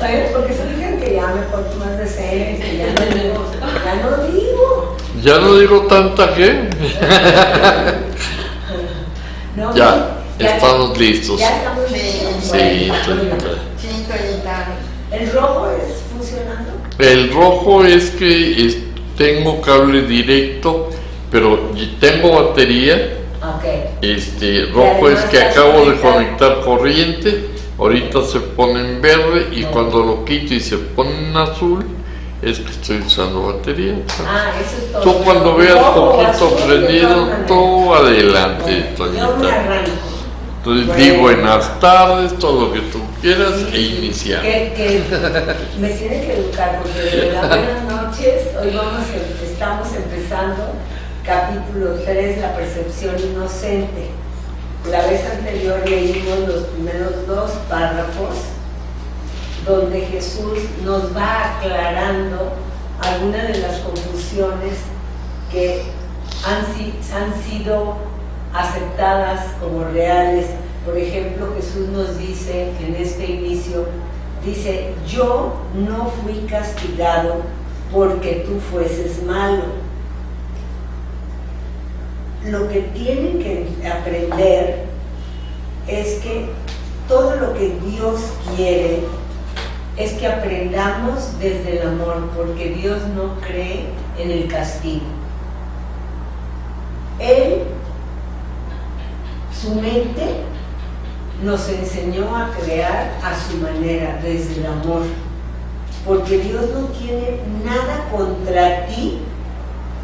Porque se dijeron que ya me porto más decente, que ya no digo. Ya no digo tanta que. No, ya estamos listos. Ya estamos listos. Sí, ¿El rojo es funcionando? El rojo es que tengo cable directo, pero tengo batería. Okay. Rojo es que acabo de conectar corriente, ahorita se pone en verde y cuando lo quito y se pone en azul es que estoy usando batería. Eso es todo. Tú cuando veas poquito prendido, tú adelante, Toñita. Entonces di buenas tardes, todo lo que tú quieras e iniciar. Que me tiene que educar porque de verdad, buenas noches. Hoy estamos empezando capítulo 3, la percepción inocente. La vez anterior leímos los primeros 2 párrafos donde Jesús nos va aclarando algunas de las confusiones que han sido aceptadas como reales. Por ejemplo, Jesús nos dice en este inicio, dice: yo no fui castigado porque tú fueses malo. Lo que tienen que aprender es que todo lo que Dios quiere es que aprendamos desde el amor, porque Dios no cree en el castigo. Él, su mente, nos enseñó a crear a su manera, desde el amor, porque Dios no tiene nada contra ti,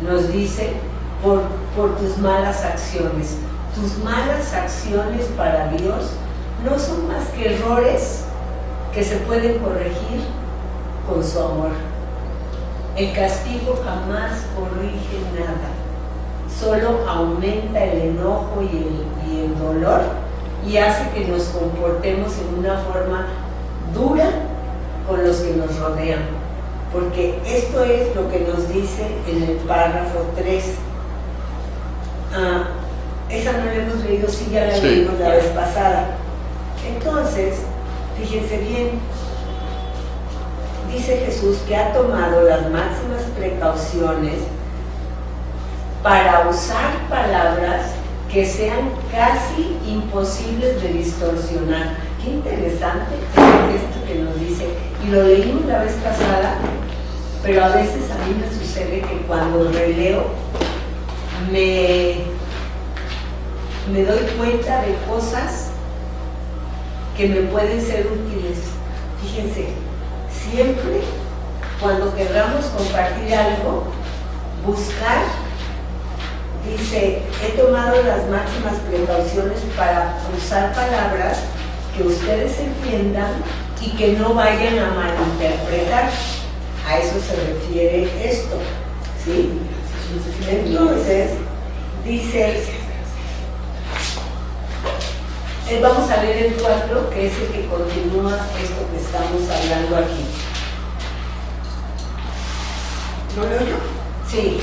nos dice, por tus malas acciones. Tus malas acciones para Dios no son más que errores que se pueden corregir con su amor. El castigo jamás corrige nada, solo aumenta el enojo y el dolor y hace que nos comportemos en una forma dura con los que nos rodean, porque esto es lo que nos dice en el párrafo 3. Esa no la hemos leído, sí, ya la leímos la vez pasada. Entonces, fíjense bien, dice Jesús que ha tomado las máximas precauciones para usar palabras que sean casi imposibles de distorsionar. Qué interesante es esto que nos dice, y lo leímos la vez pasada, pero a veces a mí me sucede que cuando releo me doy cuenta de cosas que me pueden ser útiles. Fíjense, siempre cuando queramos compartir algo, buscar, dice, he tomado las máximas precauciones para usar palabras que ustedes entiendan y que no vayan a malinterpretar. A eso se refiere esto, ¿sí? Entonces, dice, vamos a leer el 4, que es el que continúa esto que estamos hablando aquí. ¿Lo leo yo? Sí.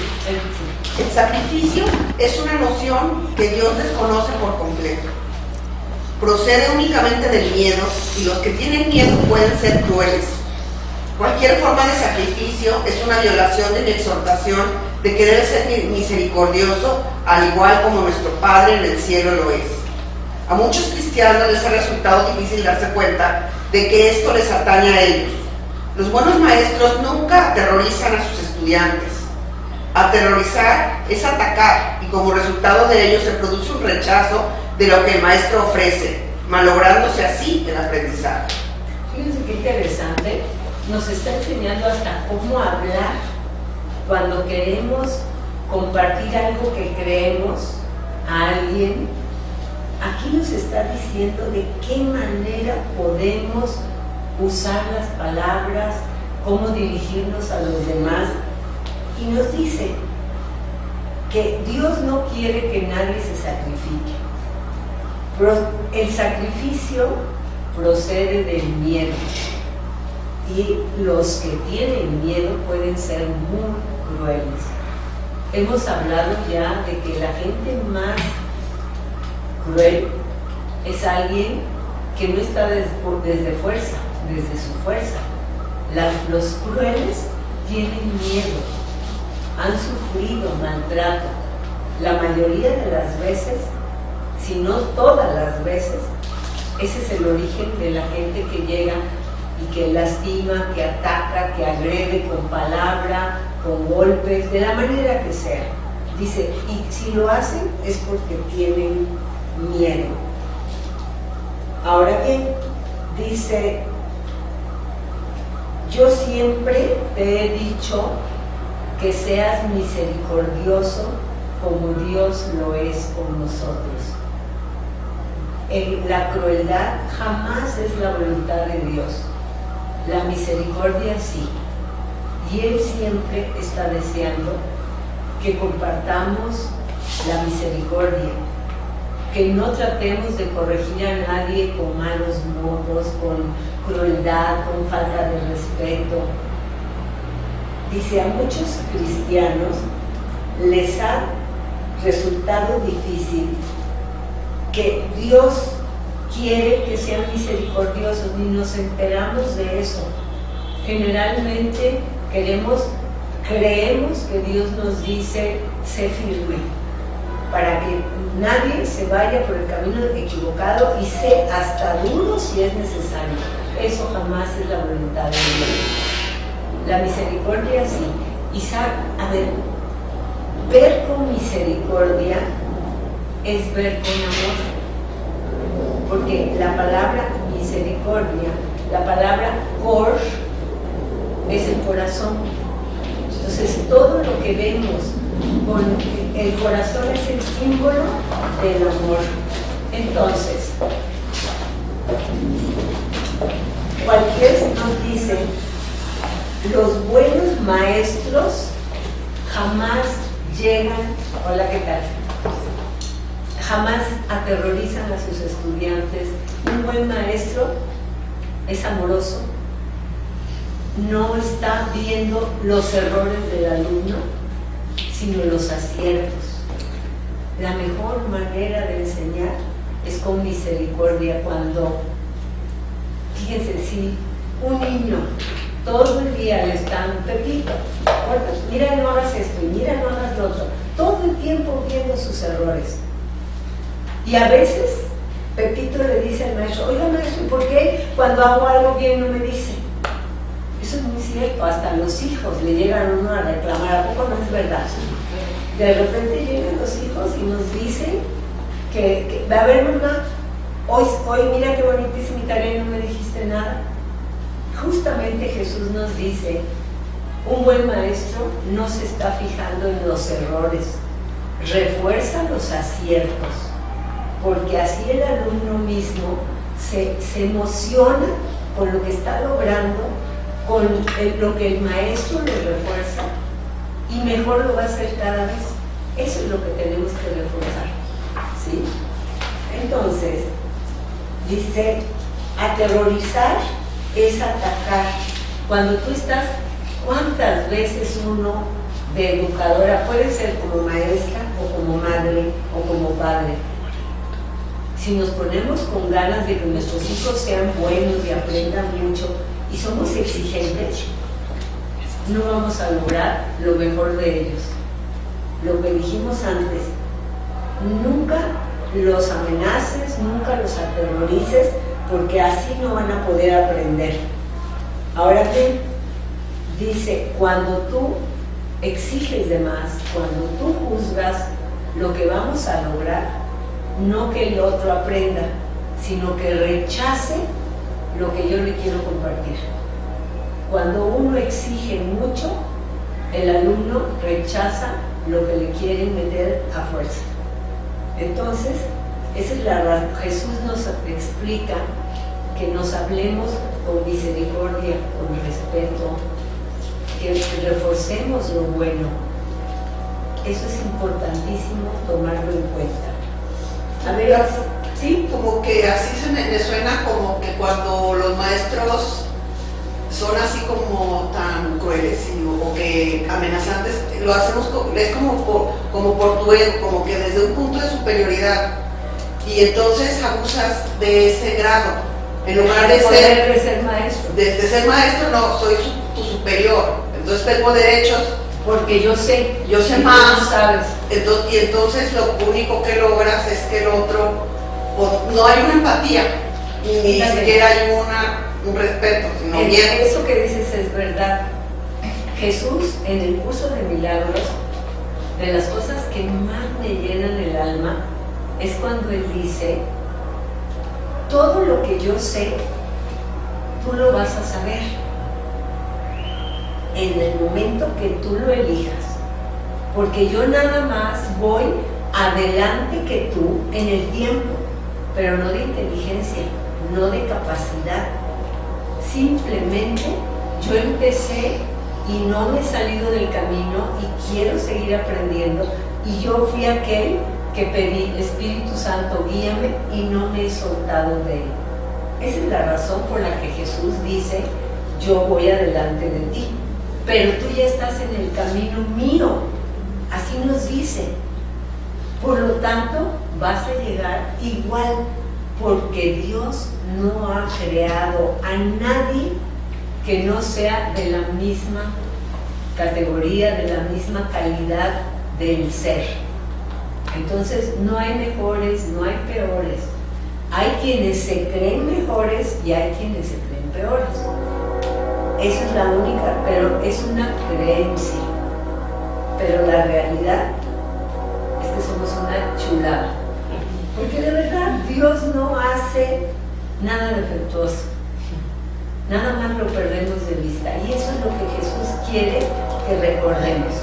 El sacrificio es una noción que Dios desconoce por completo. Procede únicamente del miedo, y los que tienen miedo pueden ser crueles. Cualquier forma de sacrificio es una violación de mi exhortación de que debe ser misericordioso, al igual como nuestro Padre en el cielo lo es. A muchos cristianos les ha resultado difícil darse cuenta de que esto les atañe a ellos. Los buenos maestros nunca aterrorizan a sus estudiantes. Aterrorizar es atacar, y como resultado de ello se produce un rechazo de lo que el maestro ofrece, malográndose así el aprendizaje. Fíjense qué interesante, nos está enseñando hasta cómo hablar cuando queremos compartir algo que creemos a alguien. Aquí nos está diciendo de qué manera podemos usar las palabras, cómo dirigirnos a los demás, y nos dice que Dios no quiere que nadie se sacrifique. El sacrificio procede del miedo, y los que tienen miedo pueden ser muy crueles. Hemos hablado ya de que la gente más cruel es alguien que no está desde fuerza, desde su fuerza. Los crueles tienen miedo, han sufrido maltrato. La mayoría de las veces, si no todas las veces, ese es el origen de la gente que llega y que lastima, que ataca, que agrede con palabra, con golpes, de la manera que sea. Dice, y si lo hacen es porque tienen miedo. Ahora bien, dice, yo siempre te he dicho que seas misericordioso como Dios lo es con nosotros. La crueldad jamás es la voluntad de Dios. La misericordia sí. Y Él siempre está deseando que compartamos la misericordia, que no tratemos de corregir a nadie con malos modos, con crueldad, con falta de respeto. Dice, a muchos cristianos les ha resultado difícil que Dios quiere que sean misericordiosos, ni nos enteramos de eso. Generalmente creemos que Dios nos dice, sé firme, para que nadie se vaya por el camino equivocado y sé hasta duro si es necesario. Eso jamás es la voluntad de Dios. La misericordia sí. Ver con misericordia es ver con amor. Porque la palabra misericordia, la palabra cor, es el corazón. Entonces todo lo que vemos con el corazón es el símbolo del amor. Entonces, cualquiera nos dice, los buenos maestros jamás llegan, hola, ¿qué tal? Jamás aterrorizan a sus estudiantes. Un buen maestro es amoroso, no está viendo los errores del alumno, sino los aciertos. La mejor manera de enseñar es con misericordia. Cuando, fíjense, si un niño todo el día le están, Pepito, mira, no hagas esto, y mira, no hagas lo otro, todo el tiempo viendo sus errores. Y a veces Pepito le dice al maestro, oiga maestro, ¿por qué cuando hago algo bien no me dice? Eso es muy cierto, hasta los hijos le llegan a uno a reclamar, ¿a poco no es verdad? De repente llegan los hijos y nos dicen que a ver mamá, hoy mira qué bonita hice mi tarea y no me dijiste nada. Justamente Jesús nos dice, un buen maestro no se está fijando en los errores, refuerza los aciertos, porque así el alumno mismo se emociona con lo que está logrando, con lo que el maestro le refuerza, y mejor lo va a hacer cada vez. Eso es lo que tenemos que reforzar, ¿sí? Entonces, dice, aterrorizar es atacar. Cuando tú estás, ¿cuántas veces uno de educadora, puede ser como maestra o como madre o como padre, si nos ponemos con ganas de que nuestros hijos sean buenos y aprendan mucho y somos exigentes, no vamos a lograr lo mejor de ellos? Lo que dijimos antes, nunca los amenaces, nunca los aterrorices, porque así no van a poder aprender. Ahora bien, dice, cuando tú exiges de más, cuando tú juzgas, lo que vamos a lograr, no que el otro aprenda, sino que rechace lo que yo le quiero compartir. Cuando uno exige mucho, el alumno rechaza lo que le quieren meter a fuerza. Entonces, esa es la razón. Jesús nos explica que nos hablemos con misericordia, con respeto, que reforcemos lo bueno. Eso es importantísimo tomarlo en cuenta. A ver, sí, como que así me suena como que cuando los maestros son así como tan crueles o que amenazantes, lo hacemos, es como por tu ego, como que desde un punto de superioridad, y entonces abusas de ese grado. En lugar de ser maestro. Desde ser maestro, no, soy tu superior. Entonces tengo derechos. Porque yo sé más. Tú sabes. Y entonces lo único que logras es que el otro, no hay una empatía, ni siquiera hay un respeto, sino miedo. Eso que dices es verdad. Jesús, en el curso de milagros, de las cosas que más me llenan el alma, es cuando Él dice: todo lo que yo sé, tú lo vas a saber en el momento que tú lo elijas, porque yo nada más voy adelante que tú en el tiempo, pero no de inteligencia, no de capacidad. Simplemente yo empecé y no me he salido del camino y quiero seguir aprendiendo, y yo fui aquel que pedí: Espíritu Santo, guíame, y no me he soltado de Él. Esa es la razón por la que Jesús dice: yo voy adelante de ti, pero tú ya estás en el camino mío. Así nos dice. Por lo tanto, vas a llegar igual, porque Dios no ha creado a nadie que no sea de la misma categoría, de la misma calidad del ser. Entonces no hay mejores, no hay peores. Hay quienes se creen mejores y hay quienes se creen peores. Esa es la única, pero es una creencia. Pero la realidad es que somos una chulada. Porque de verdad Dios no hace nada defectuoso. Nada más lo perdemos de vista. Y eso es lo que Jesús quiere que recordemos.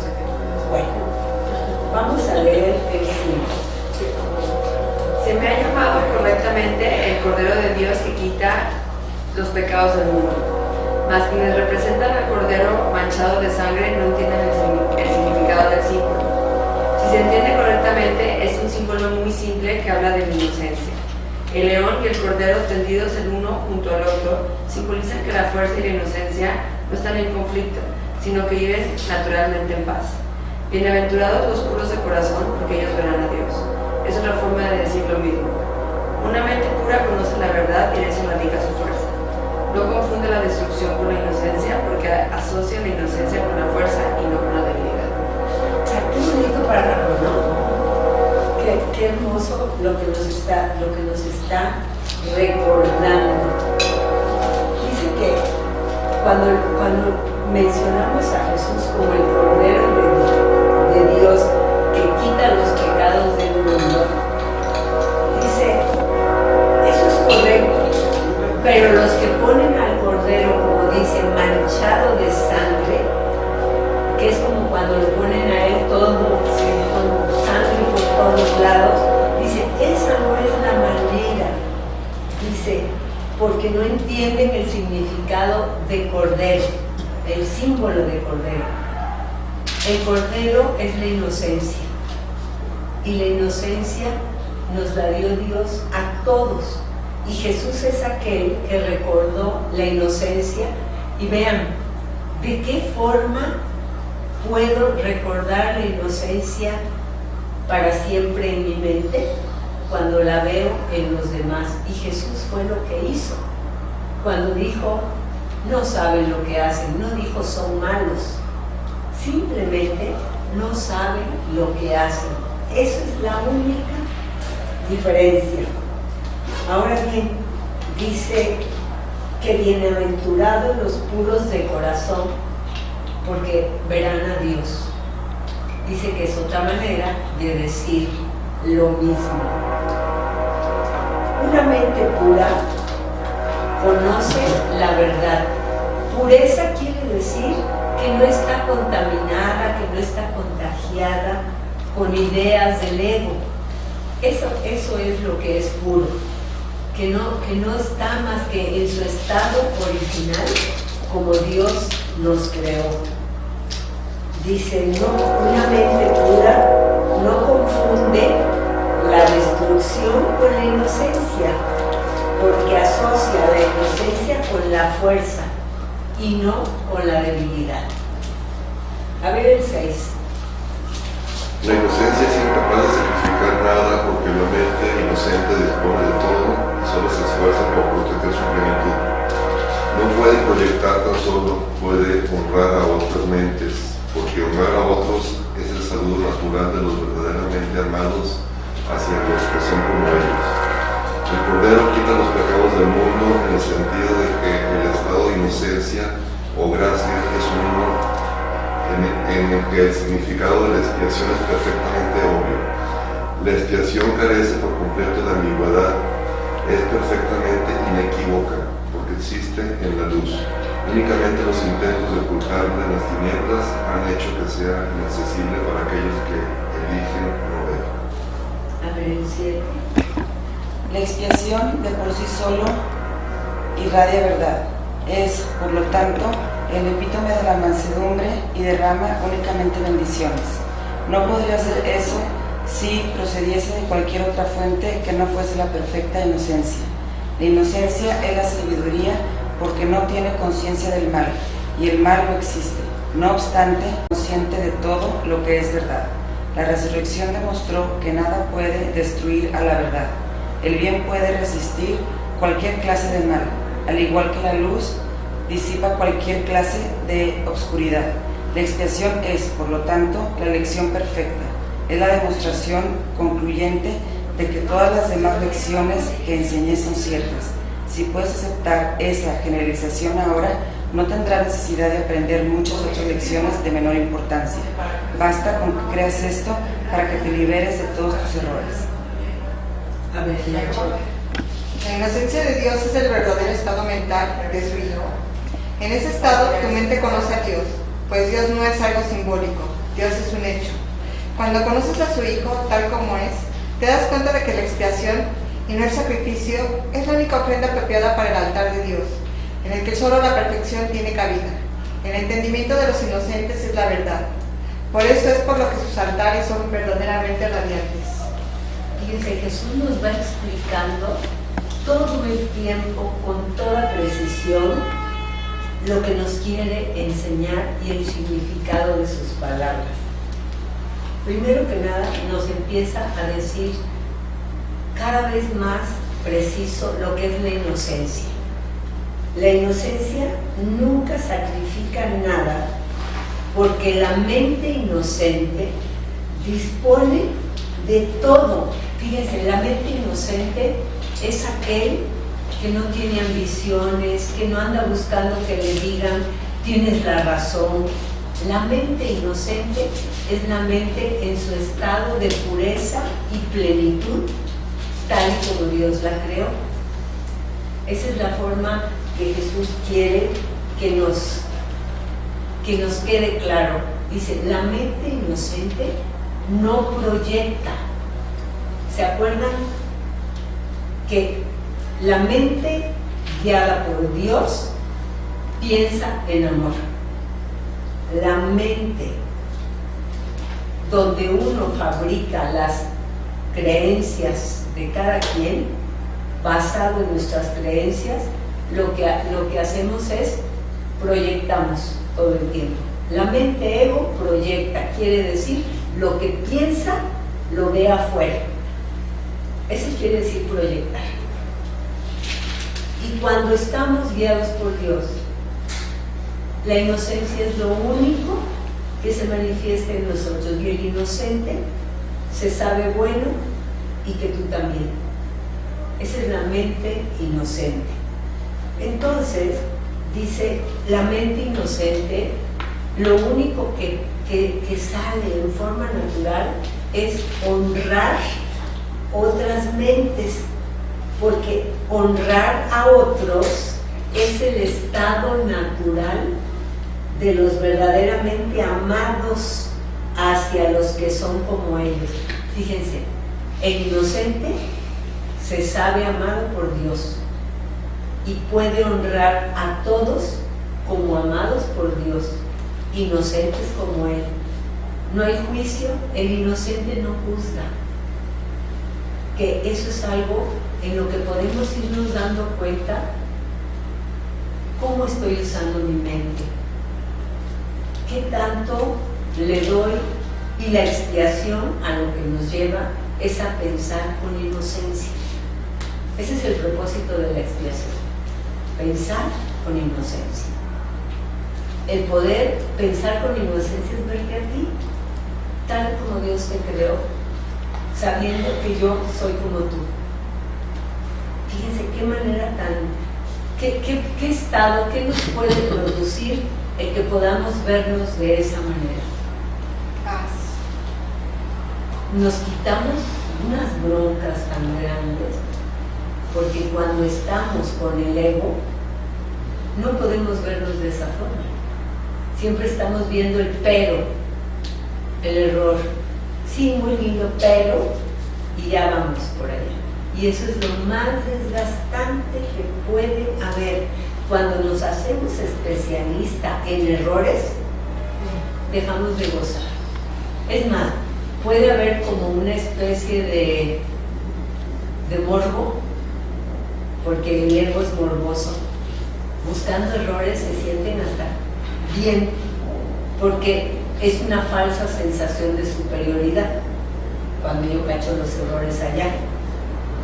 Bueno, vamos a leer el 5. Se me ha llamado correctamente el Cordero de Dios que quita los pecados del mundo. Mas quienes representan al Cordero manchado de sangre no entienden el significado del símbolo. Si se entiende correctamente, es un símbolo muy simple que habla de la inocencia. El león y el cordero tendidos el uno junto al otro simbolizan que la fuerza y la inocencia no están en conflicto, sino que viven naturalmente en paz. Bienaventurados los puros de corazón, porque ellos verán a Dios. Es otra forma de decir lo mismo. Una mente pura conoce la verdad y eso radica su fuerza. No confunde la destrucción con la inocencia, porque asocia la inocencia con la fuerza y no con la debilidad. Qué bonito párrafo, ¿no? Qué hermoso lo que nos está recordando. Dice que cuando mencionamos a Jesús como el Cordero de Dios que quita los pecados del mundo, dice, eso es correcto, pero los que ponen al Cordero, como dice, manchado de sangre, que es como cuando lo ponen a Él todo con sangre por todos lados, dice, esa no es la manera. Dice, porque no entienden el significado de Cordero, el símbolo de Cordero. El Cordero es la inocencia, y la inocencia nos la dio Dios a todos, y Jesús es aquel que recordó la inocencia. Y vean, ¿de qué forma puedo recordar la inocencia para siempre en mi mente? Cuando la veo en los demás. Y Jesús fue lo que hizo. Cuando dijo, no saben lo que hacen, no dijo son malos, simplemente no saben lo que hacen. Esa es la única diferencia. Ahora bien, dice que bienaventurados los puros de corazón, porque verán a Dios. Dice que es otra manera de decir lo mismo. Una mente pura conoce la verdad. Pureza quiere decir que no está contaminada, que no está contagiada con ideas del ego. Eso es lo que es puro, que no está más que en su estado original, como Dios nos creó. Dice, no, una mente pura no confunde la destrucción con la inocencia, porque asocia la inocencia con la fuerza y no con la debilidad. A ver el 6. La inocencia es incapaz de sacrificar nada nada porque la mente inocente dispone de todo y solo se esfuerza por proteger su plenitud. No puede proyectar tan solo, puede honrar a otras mentes, porque honrar a otros es el saludo natural de los verdaderamente amados hacia los que son como ellos. El Cordero quita los pecados del mundo en el sentido de que el estado de inocencia o gracia es uno en el que el significado de la expiación es perfectamente obvio. La expiación carece por completo de ambigüedad, es perfectamente inequívoca, porque existe en la luz. Únicamente los intentos de ocultarla en las tinieblas han hecho que sea inaccesible para aquellos que eligen no ver. A ver, el 7. La expiación de por sí solo irradia verdad. Es, por lo tanto, el epítome de la mansedumbre y derrama únicamente bendiciones. No podría ser eso si procediese de cualquier otra fuente que no fuese la perfecta inocencia. La inocencia es la sabiduría porque no tiene conciencia del mal, y el mal no existe. No obstante, consciente de todo lo que es verdad. La resurrección demostró que nada puede destruir a la verdad. El bien puede resistir cualquier clase de mal, al igual que la luz disipa cualquier clase de obscuridad. La expiación es, por lo tanto, la lección perfecta. Es la demostración concluyente de que todas las demás lecciones que enseñé son ciertas. Si puedes aceptar esa generalización ahora, no tendrás necesidad de aprender muchas otras lecciones de menor importancia. Basta con que creas esto para que te liberes de todos tus errores. A ver, la inocencia de Dios es el verdadero estado mental de su Hijo. En ese estado, tu mente conoce a Dios, pues Dios no es algo simbólico, Dios es un hecho. Cuando conoces a su Hijo tal como es, te das cuenta de que la expiación y no el sacrificio es la única ofrenda apropiada para el altar de Dios, en el que solo la perfección tiene cabida. El entendimiento de los inocentes es la verdad. Por eso es por lo que sus altares son verdaderamente radiantes. Fíjense, Jesús nos va explicando todo el tiempo, con toda precisión, lo que nos quiere enseñar y el significado de sus palabras. Primero que nada, nos empieza a decir cada vez más preciso lo que es la inocencia. La inocencia nunca sacrifica nada, porque la mente inocente dispone de todo. Fíjense, la mente inocente es aquel que no tiene ambiciones, que no anda buscando que le digan, tienes la razón. La mente inocente es la mente en su estado de pureza y plenitud, tal y como Dios la creó. Esa es la forma que Jesús quiere que nos quede claro. Dice, la mente inocente no proyecta. ¿Se acuerdan que la mente guiada por Dios piensa en amor? La mente donde uno fabrica las creencias de cada quien, basado en nuestras creencias, lo que hacemos es proyectamos todo el tiempo. La mente ego proyecta, quiere decir lo que piensa lo ve afuera. Eso quiere decir proyectar. Y cuando estamos guiados por Dios, la inocencia es lo único que se manifiesta en nosotros. Y el inocente se sabe bueno y que tú también. Esa es la mente inocente. Entonces, dice, la mente inocente, lo único que sale en forma natural es honrar otras mentes, porque honrar a otros es el estado natural de los verdaderamente amados hacia los que son como ellos. Fíjense, el inocente se sabe amado por Dios y puede honrar a todos como amados por Dios, inocentes como Él. No hay juicio, el inocente no juzga. Que eso es algo en lo que podemos irnos dando cuenta cómo estoy usando mi mente, qué tanto le doy, y la expiación a lo que nos lleva es a pensar con inocencia. Ese es el propósito de la expiación, pensar con inocencia. El poder pensar con inocencia es verte a ti, tal como Dios te creó, sabiendo que yo soy como tú. Fíjense qué manera qué estado, qué nos puede producir el que podamos vernos de esa manera. Paz. Nos quitamos unas broncas tan grandes, porque cuando estamos con el ego, no podemos vernos de esa forma. Siempre estamos viendo el pero, el error. Sí, muy lindo, pero, y ya vamos por allá. Y eso es lo más desgastante que puede haber. Cuando nos hacemos especialistas en errores, dejamos de gozar. Es más, puede haber como una especie de morbo, porque el ego es morboso. Buscando errores se sienten hasta bien, porque es una falsa sensación de superioridad cuando yo cacho los errores allá.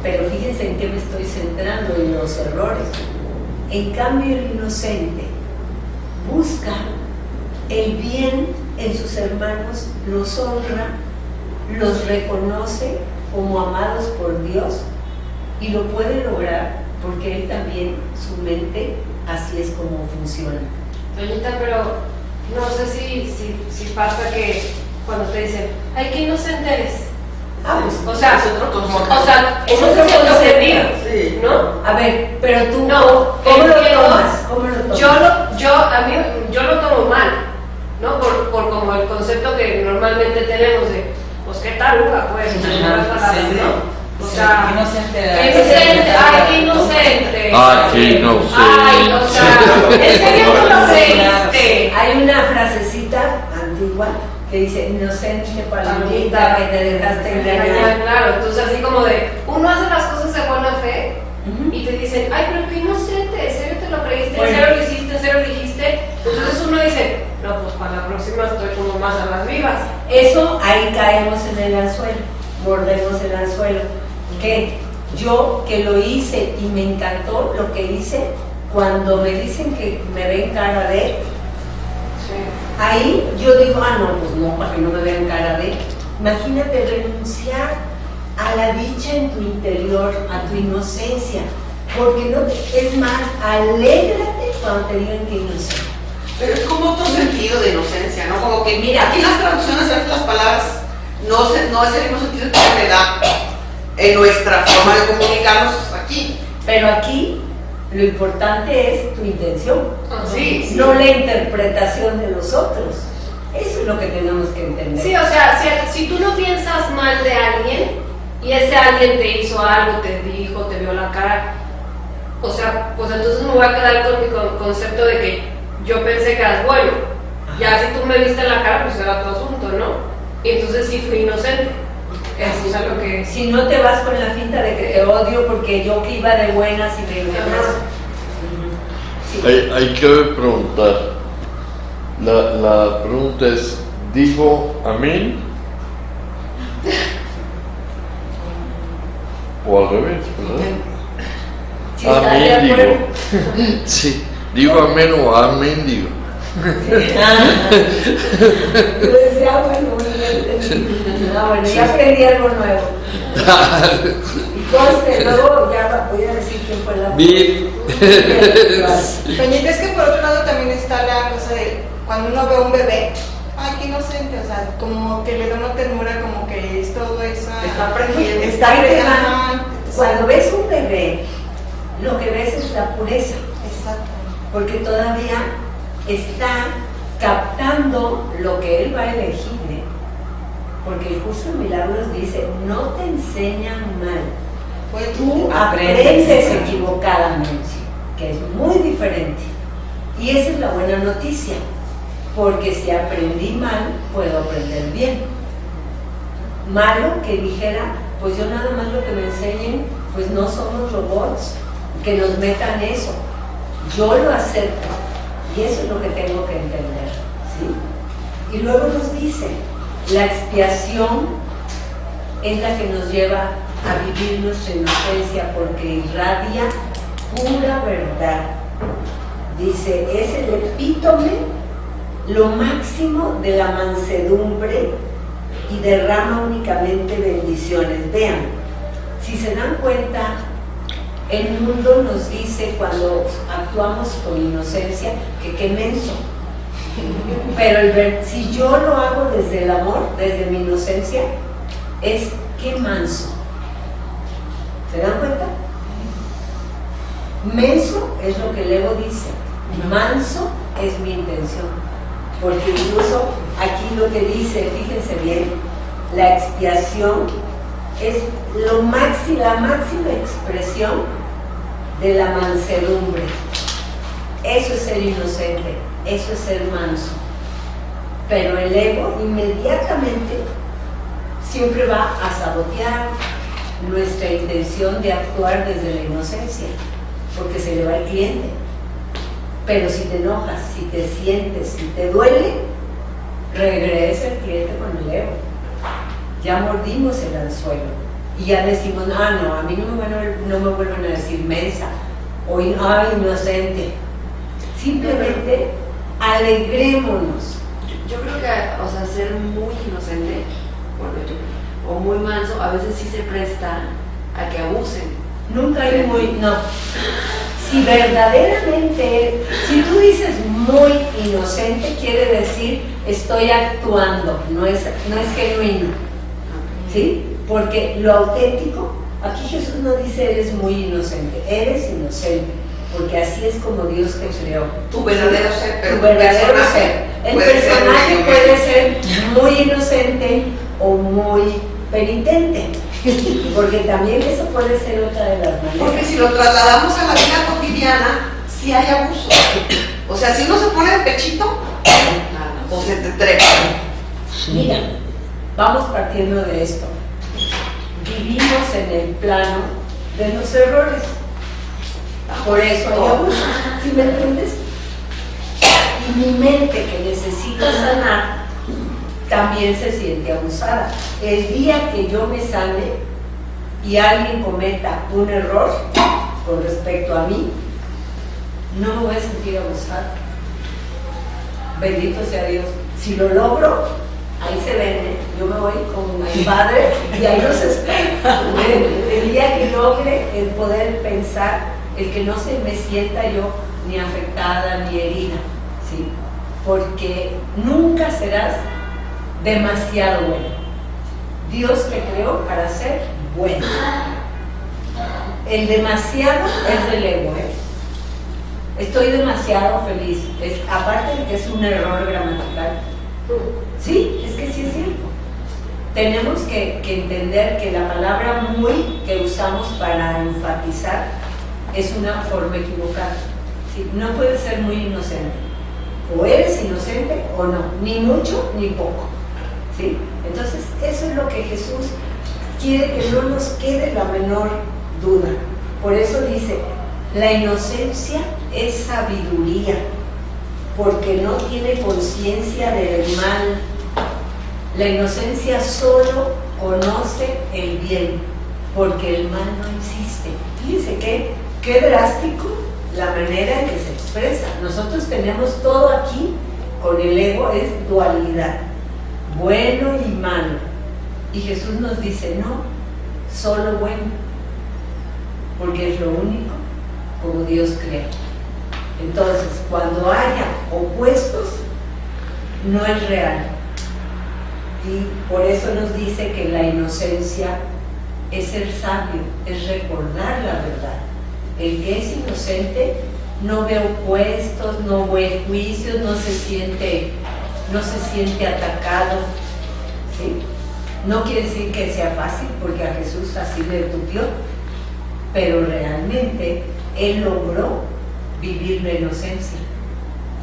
Pero fíjense en qué me estoy centrando, en los errores. En cambio, el inocente busca el bien en sus hermanos, los honra, los reconoce como amados por Dios y lo puede lograr porque él también, su mente, así es como funciona. Doñita, pero no sé si pasa que cuando te dicen, ay, qué inocente eres. Pues, o sea, es otro concepto. es otro concepto, Sí. ¿no? A ver, pero tú, No, ¿cómo lo entiendo. tomas? ¿Cómo lo tomas? Yo lo tomo mal, ¿no? Por como el concepto que normalmente tenemos de, pues qué taruga, pues, ¿no? O sea, inocente. qué inocente, ay, qué inocente. Ah, qué inocente. Ay, o sea, ¿en serio no lo creíste? Hay una frasecita antigua que dice, inocente palomita que te dejaste engañar. Claro, entonces así como de, uno hace las cosas de buena fe y te dicen, ay, pero qué inocente, ¿en serio te lo creíste? ¿En serio lo hiciste? ¿En serio lo dijiste? Entonces uno dice, no, pues para la próxima estoy como más a las vivas. Eso, ahí caemos en el anzuelo, mordemos el anzuelo. Que yo que lo hice y me encantó lo que hice, cuando me dicen que me ven cara de, ahí yo digo, no, pues no, para que no me vean cara de. Imagínate renunciar a la dicha en tu interior, a tu inocencia, porque no, es más, alégrate cuando te digan que inocente. Pero es como otro sentido de inocencia, ¿no? Como que, mira, aquí en las traducciones a veces las palabras no es el mismo sentido que se le da en nuestra forma de comunicarnos aquí. Pero aquí lo importante es tu intención, Sí, no la interpretación de los otros. Eso es lo que tenemos que entender. Sí, o sea, si tú no piensas mal de alguien y ese alguien te hizo algo, te dijo, te vio la cara, o sea, pues entonces me voy a quedar con mi concepto de que yo pensé que eras bueno. Ya si tú me viste la cara, pues era tu asunto, ¿no? Y entonces sí fui inocente. Eso es algo que... Si no te vas con la finta de que te odio porque yo que iba de buenas y de buenas. Sí. Hay que preguntar. La pregunta es, ¿dijo amén? O al revés, ¿verdad? Si estás de Amén, acuerdo. digo. Sí, digo amén o amén, digo. Sí. Yo decía, bueno, bueno, ya aprendí algo nuevo. Y conste, luego ya voy a decir quién fue la. Bien. Peñita, es que por otro lado también está la cosa de cuando uno ve a un bebé, ay, qué inocente, o sea, como que le da una ternura, como que es todo eso. Está aprendiendo. Está aprendiendo. Cuando ves un bebé, lo que ves es la pureza. Exacto. Porque todavía está captando lo que él va a elegir. Porque el curso de milagros dice, no te enseñan mal, Pues tú aprendes equivocadamente, que es muy diferente. Y esa es la buena noticia, porque si aprendí mal, puedo aprender bien. Malo que dijera, pues yo nada más lo que me enseñen, pues no somos robots, que nos metan eso. Yo lo acepto, y eso es lo que tengo que entender, ¿sí? Y luego nos dice, la expiación es la que nos lleva a vivir nuestra inocencia porque irradia pura verdad. Dice, es el epítome, lo máximo de la mansedumbre y derrama únicamente bendiciones. Vean, si se dan cuenta, el mundo nos dice cuando actuamos con inocencia que qué menso. Pero si yo lo hago desde el amor, desde mi inocencia, es qué manso. ¿Se dan cuenta? Menso es lo que el ego dice, manso es mi intención. Porque incluso aquí lo que dice, fíjense bien, la expiación es la máxima expresión de la mansedumbre. Eso es ser inocente, eso es ser manso. Pero el ego inmediatamente siempre va a sabotear nuestra intención de actuar desde la inocencia, porque se le va el cliente. Pero si te enojas, si te sientes, si te duele, regresa el cliente con el ego. Ya mordimos el anzuelo y ya decimos, no, a mí no me vuelven a decir mensa o inocente. Simplemente alegrémonos. Yo creo que, o sea, ser muy inocente, o muy manso, a veces sí se presta a que abusen. Nunca hay no. Si verdaderamente, si tú dices muy inocente, quiere decir estoy actuando, no es genuino. ¿Sí? Porque lo auténtico, aquí Jesús no dice eres muy inocente, eres inocente, porque así es como Dios te creó. Tu verdadero ser, pero tu verdadero ser. El personaje puede ser muy inocente o muy penitente, porque también eso puede ser otra de las maneras. Porque si lo trasladamos a la vida cotidiana, sí hay abuso. O sea, si uno se pone de pechito, o se te trepa. Mira, vamos partiendo de esto. Vivimos en el plano de los errores. Por eso hay abuso. ¿Sí me entiendes? Y mi mente que necesita sanar también se siente abusada. El día que yo me sane y alguien cometa un error con respecto a mí, no me voy a sentir abusada. Bendito sea Dios. Si lo logro, ahí se vende. Yo me voy con mi padre y ahí los espero. El día que logre el poder pensar, el que no se me sienta yo ni afectada ni herida, ¿sí? Porque nunca serás demasiado bueno. Dios te creó para ser bueno. El demasiado es del ego, ¿eh? Estoy demasiado feliz. Aparte de que es un error gramatical. Sí, es que sí es cierto. Tenemos que entender que la palabra muy que usamos para enfatizar es una forma equivocada. ¿Sí? No puedes ser muy inocente. O eres inocente o no, ni mucho ni poco. ¿Sí? Entonces, eso es lo que Jesús quiere que no nos quede la menor duda. Por eso dice, la inocencia es sabiduría, porque no tiene conciencia del mal. La inocencia solo conoce el bien, porque el mal no existe. Fíjense qué drástico la manera en que se expresa. Nosotros tenemos todo aquí, con el ego es dualidad, bueno y malo. Y Jesús nos dice, no, solo bueno, porque es lo único como Dios crea. Entonces, cuando haya opuestos, no es real. Y por eso nos dice que la inocencia es ser sabio, es recordar la verdad. El que es inocente no ve opuestos, no ve juicios, no se siente atacado. ¿Sí? No quiere decir que sea fácil, porque a Jesús así le tupió, pero realmente Él logró vivir la inocencia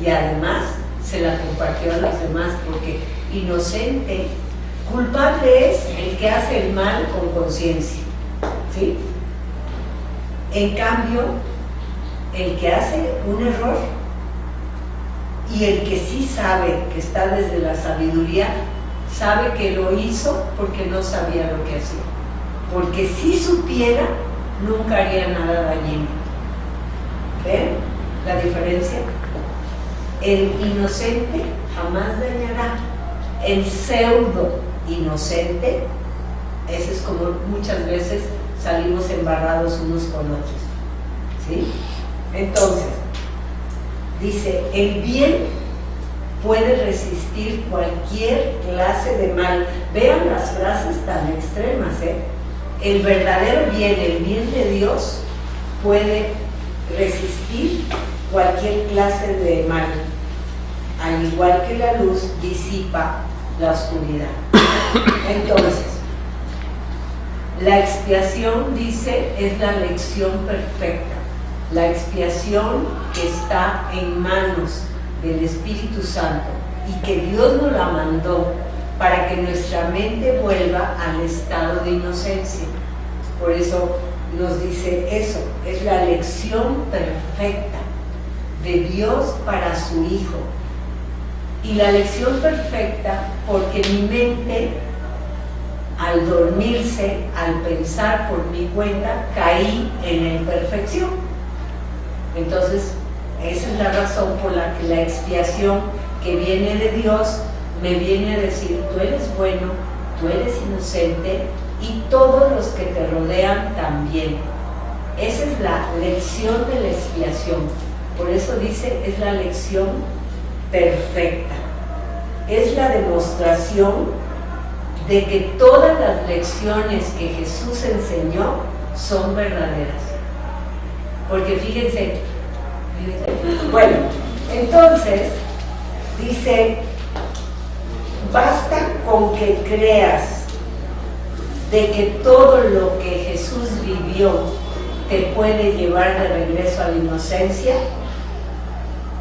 y además se la compartió a los demás, porque inocente, culpable es el que hace el mal con conciencia, ¿sí? En cambio, el que hace un error y el que sí sabe que está desde la sabiduría, sabe que lo hizo porque no sabía lo que hacía. Porque si supiera, nunca haría nada dañino. ¿Ven la diferencia? El inocente jamás dañará. El pseudo inocente, ese es como muchas veces salimos embarrados unos con otros. ¿Sí? Entonces, dice, el bien puede resistir cualquier clase de mal. Vean las frases tan extremas, ¿eh? El verdadero bien, el bien de Dios, puede resistir cualquier clase de mal. Al igual que la luz disipa la oscuridad. Entonces, la expiación, dice, es la lección perfecta. La expiación que está en manos del Espíritu Santo y que Dios nos la mandó para que nuestra mente vuelva al estado de inocencia. Por eso nos dice eso, es la lección perfecta de Dios para su Hijo. Y la lección perfecta porque mi mente, al dormirse, al pensar por mi cuenta, caí en la imperfección. Entonces, esa es la razón por la que la expiación que viene de Dios me viene a decir, tú eres bueno, tú eres inocente y todos los que te rodean también. Esa es la lección de la expiación. Por eso dice, es la lección perfecta. Es la demostración de que todas las lecciones que Jesús enseñó son verdaderas. Porque fíjense, bueno, entonces dice, basta con que creas de que todo lo que Jesús vivió te puede llevar de regreso a la inocencia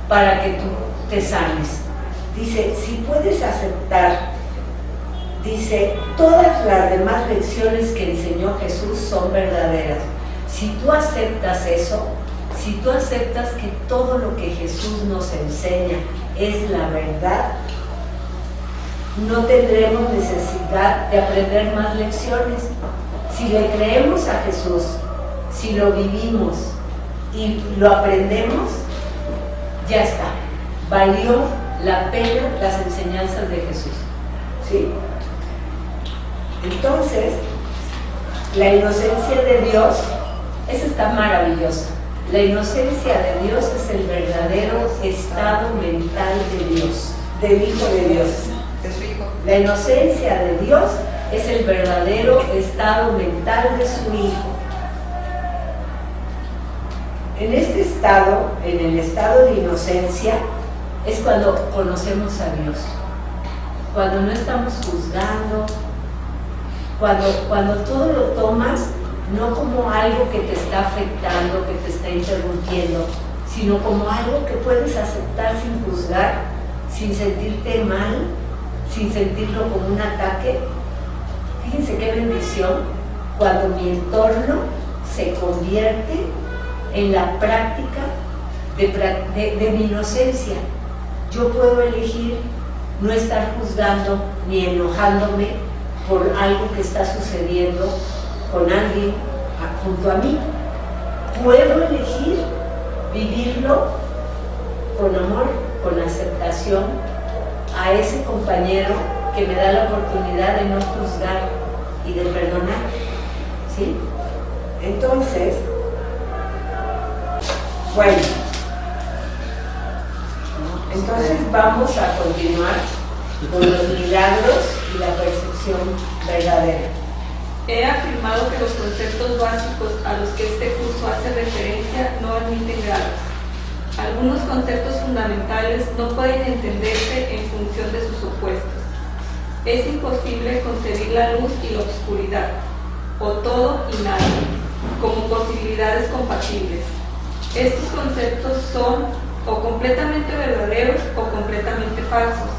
para que tú te sanes. Dice, si puedes aceptar, dice, todas las demás lecciones que enseñó Jesús son verdaderas. Si tú aceptas eso, si tú aceptas que todo lo que Jesús nos enseña es la verdad, no tendremos necesidad de aprender más lecciones. Si le creemos a Jesús, si lo vivimos y lo aprendemos, ya está. Valió la pena las enseñanzas de Jesús. ¿Sí? Entonces, la inocencia de Dios, esa está maravillosa. La inocencia de Dios es el verdadero estado mental de Dios, del Hijo de Dios. De su Hijo. La inocencia de Dios es el verdadero estado mental de su Hijo. En este estado, en el estado de inocencia, es cuando conocemos a Dios. Cuando no estamos juzgando, cuando todo lo tomas no como algo que te está afectando, que te está interrumpiendo, sino como algo que puedes aceptar sin juzgar, sin sentirte mal, sin sentirlo como un ataque. Fíjense qué bendición cuando mi entorno se convierte en la práctica de mi inocencia. Yo puedo elegir no estar juzgando ni enojándome por algo que está sucediendo con alguien junto a mí. Puedo elegir vivirlo con amor, con aceptación a ese compañero que me da la oportunidad de no juzgar y de perdonar. ¿Sí? Entonces, bueno, entonces vamos a continuar con los milagros y la percepción verdadera. He afirmado que los conceptos básicos a los que este curso hace referencia no admiten grados. Algunos conceptos fundamentales no pueden entenderse en función de sus opuestos. Es imposible concebir la luz y la oscuridad, o todo y nada, como posibilidades compatibles. Estos conceptos son o completamente verdaderos o completamente falsos.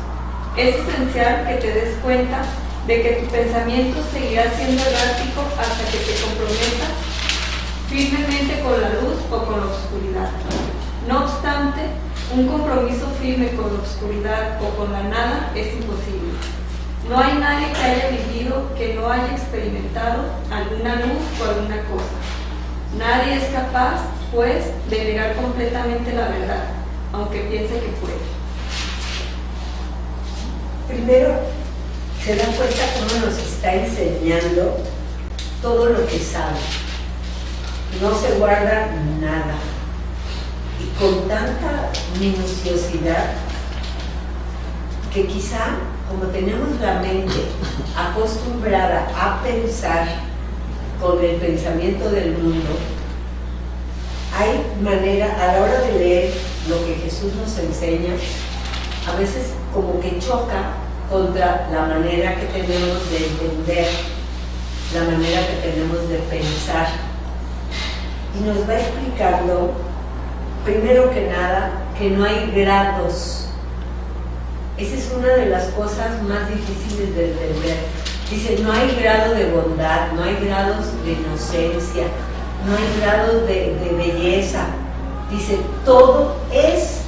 Es esencial que te des cuenta de que tu pensamiento seguirá siendo errático hasta que te comprometas firmemente con la luz o con la oscuridad. No obstante, un compromiso firme con la oscuridad o con la nada es imposible. No hay nadie que haya vivido que no haya experimentado alguna luz o alguna cosa. Nadie es capaz, pues, de negar completamente la verdad, aunque piense que puede. Primero, se da cuenta cómo nos está enseñando todo lo que sabe. No se guarda nada. Y con tanta minuciosidad que quizá, como tenemos la mente acostumbrada a pensar con el pensamiento del mundo, hay manera, a la hora de leer lo que Jesús nos enseña, a veces como que choca contra la manera que tenemos de entender, la manera que tenemos de pensar. Y nos va explicando, primero que nada, que no hay grados. Esa es una de las cosas más difíciles de entender. Dice, no hay grado de bondad, no hay grados de inocencia, no hay grados de belleza. Dice, todo es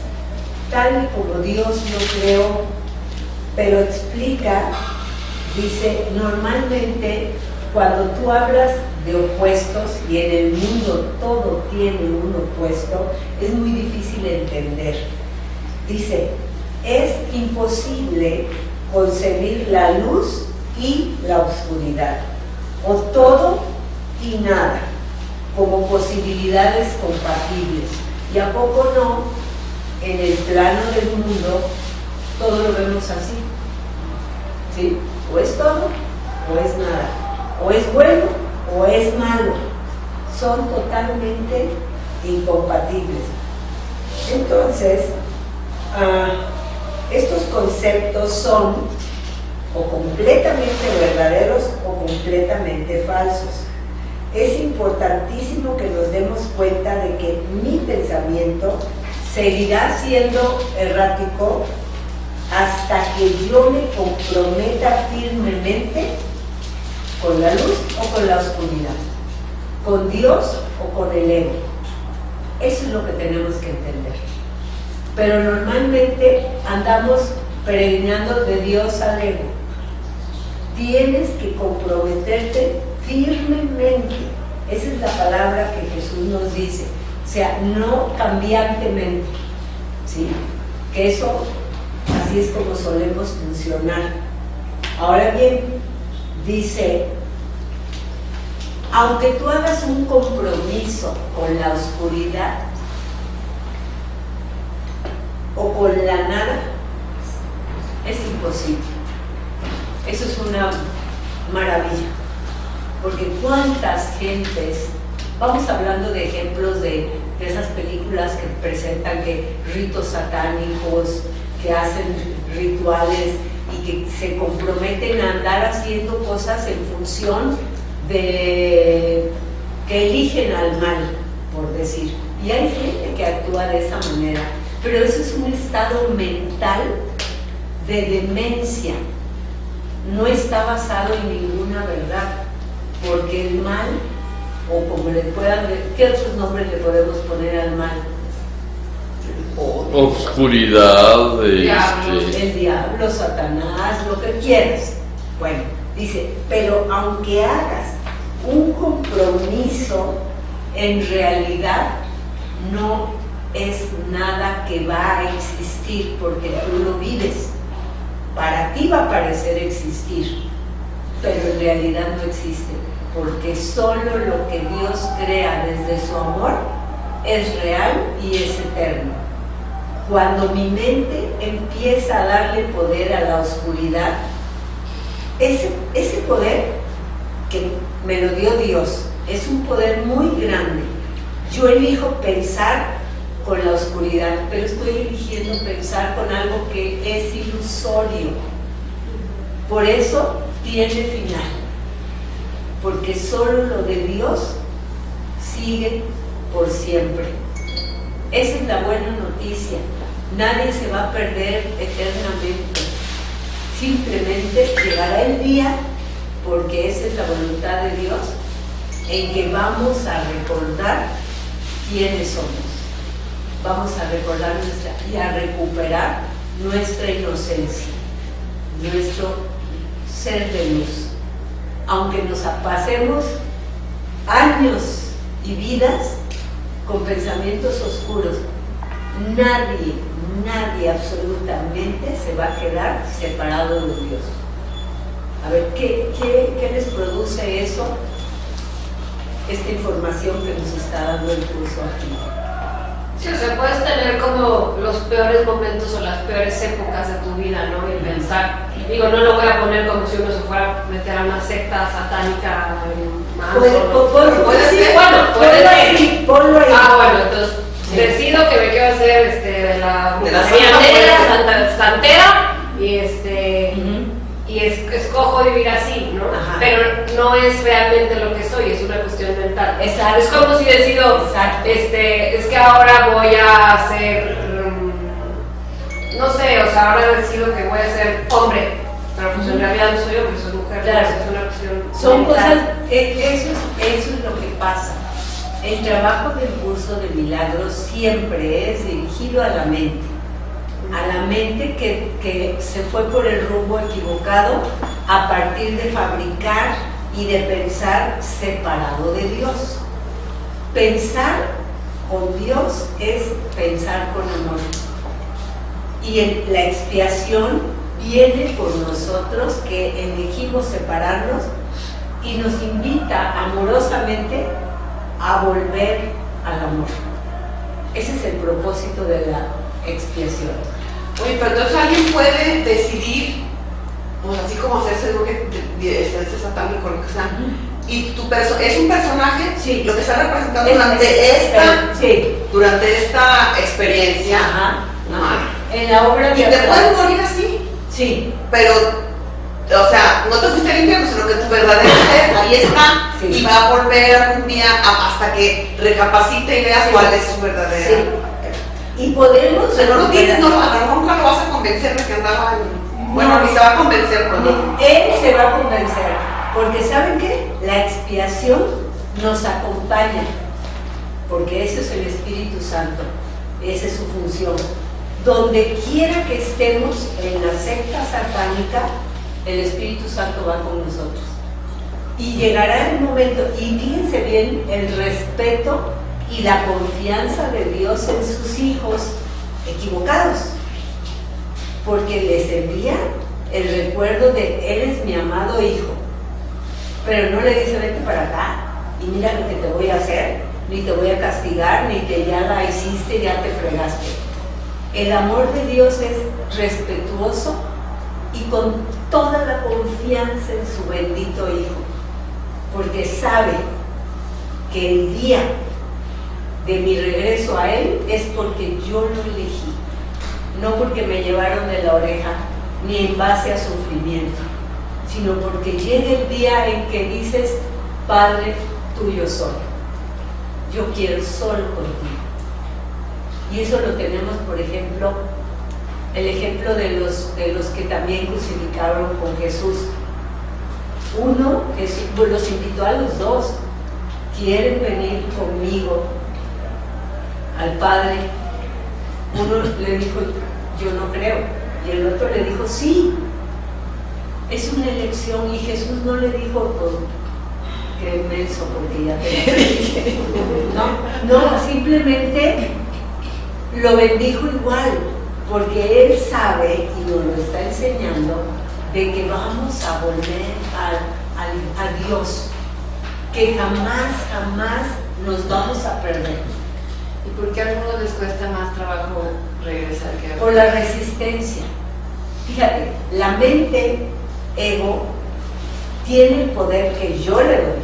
tal y como Dios lo creó, pero explica, dice, normalmente cuando tú hablas de opuestos y en el mundo todo tiene un opuesto, es muy difícil entender. Dice, es imposible concebir la luz y la oscuridad, o todo y nada, como posibilidades compatibles. ¿Y a poco no? En el plano del mundo todo lo vemos así, ¿sí? O es todo o es nada, o es bueno o es malo, son totalmente incompatibles. Entonces, estos conceptos son o completamente verdaderos o completamente falsos. Es importantísimo que nos demos cuenta de que mi pensamiento seguirá siendo errático hasta que yo me comprometa firmemente con la luz o con la oscuridad, con Dios o con el ego. Eso es lo que tenemos que entender. Pero normalmente andamos peregrinando de Dios al ego. Tienes que comprometerte firmemente. Esa es la palabra que Jesús nos dice. O sea, no cambiantemente, ¿sí? Que eso, así es como solemos funcionar. Ahora bien, dice, aunque tú hagas un compromiso con la oscuridad o con la nada, es imposible. Eso es una maravilla, porque cuántas gentes, vamos hablando de ejemplos de esas películas que presentan que ritos satánicos, que hacen rituales y que se comprometen a andar haciendo cosas en función de que eligen al mal, por decir. Y hay gente que actúa de esa manera, pero eso es un estado mental de demencia. No está basado en ninguna verdad, porque el mal, o como le puedan, ¿qué otros nombres le podemos poner al mal? Oscuridad, el diablo, Satanás, lo que quieras. Bueno, dice, pero aunque hagas un compromiso, en realidad no es nada que va a existir porque tú lo vives. Para ti va a parecer existir, pero en realidad no existe, porque solo lo que Dios crea desde su amor es real y es eterno. Cuando mi mente empieza a darle poder a la oscuridad, ese poder que me lo dio Dios es un poder muy grande. Yo elijo pensar con la oscuridad, pero estoy eligiendo pensar con algo que es ilusorio. Por eso tiene final, porque solo lo de Dios sigue por siempre. Esa es la buena noticia. Nadie se va a perder eternamente. Simplemente llegará el día, porque esa es la voluntad de Dios, en que vamos a recordar quiénes somos. Vamos a recordar y a recuperar nuestra inocencia, ser de luz. Aunque nos pasemos años y vidas con pensamientos oscuros, nadie absolutamente se va a quedar separado de Dios. A ver, ¿qué les produce eso? Esta información que nos está dando el curso aquí. Sí, o sea, puedes tener como los peores momentos o las peores épocas de tu vida, ¿no? Y pensar, digo, no lo voy a poner como si uno se fuera a meter a una secta satánica en marzo. Puede ser. Bueno, puede ser. Ponlo ahí. Ah, bueno, entonces decido que me quiero hacer de la negra, santera, y escojo vivir así, ¿no? Ajá. Pero no es realmente lo que soy, es una cuestión mental. Exacto. Es como si decido, es que ahora voy a hacer, no sé, o sea, ahora decido que voy a ser hombre, pero pues en realidad no soy hombre, soy mujer. Claro. Es una cuestión Son mental. cosas, eso es lo que pasa. El trabajo del curso de milagros siempre es dirigido a la mente que se fue por el rumbo equivocado a partir de fabricar y de pensar separado de Dios. Pensar con Dios es pensar con amor. Y la expiación viene por nosotros que elegimos separarnos y nos invita amorosamente a volver al amor. Ese es el propósito de la expiación. Oye, pero entonces alguien puede decidir, pues así como hacerse lo que este satánico, lo que sea, y es un personaje, sí, lo que está representando durante esta experiencia. Ajá. En la obra de y te puedes morir así. Sí. Pero, o sea, no te fuiste al infierno, sino que tu verdadero ser ahí está, sí, y va a volver algún día hasta que recapacite y vea cuál es su verdadera. Sí. Y podemos. O sea, a lo mejor nunca lo vas a convencer de que andaba en. Bueno, ni se va a convencer, ¿no? Él se va a convencer, porque ¿saben qué? La expiación nos acompaña, porque ese es el Espíritu Santo, esa es su función. Donde quiera que estemos en la secta satánica, el Espíritu Santo va con nosotros. Y llegará el momento, y fíjense bien el respeto y la confianza de Dios en sus hijos equivocados, porque les envía el recuerdo de Él es mi amado hijo, pero no le dice vete para acá y mira lo que te voy a hacer, ni te voy a castigar, ni que ya la hiciste, ya te fregaste. El amor de Dios es respetuoso y con toda la confianza en su bendito hijo, porque sabe que el día de mi regreso a Él es porque yo lo elegí, no porque me llevaron de la oreja, ni en base a sufrimiento, sino porque llega el día en que dices, Padre, tuyo soy, yo quiero solo contigo. Y eso lo tenemos, por ejemplo, el ejemplo de los que también crucificaron con Jesús. Uno, Jesús los invitó a los dos, ¿quieren venir conmigo al Padre? Uno le dijo, yo no creo, y el otro le dijo, sí, es una elección. Y Jesús no le dijo, qué menso, porque ya te no, simplemente lo bendijo igual, porque Él sabe y nos lo está enseñando de que vamos a volver a Dios, que jamás nos vamos a perder. ¿Y por qué a algunos les cuesta más trabajo regresar que a otros? Por la resistencia. Fíjate, la mente ego tiene el poder que yo le doy,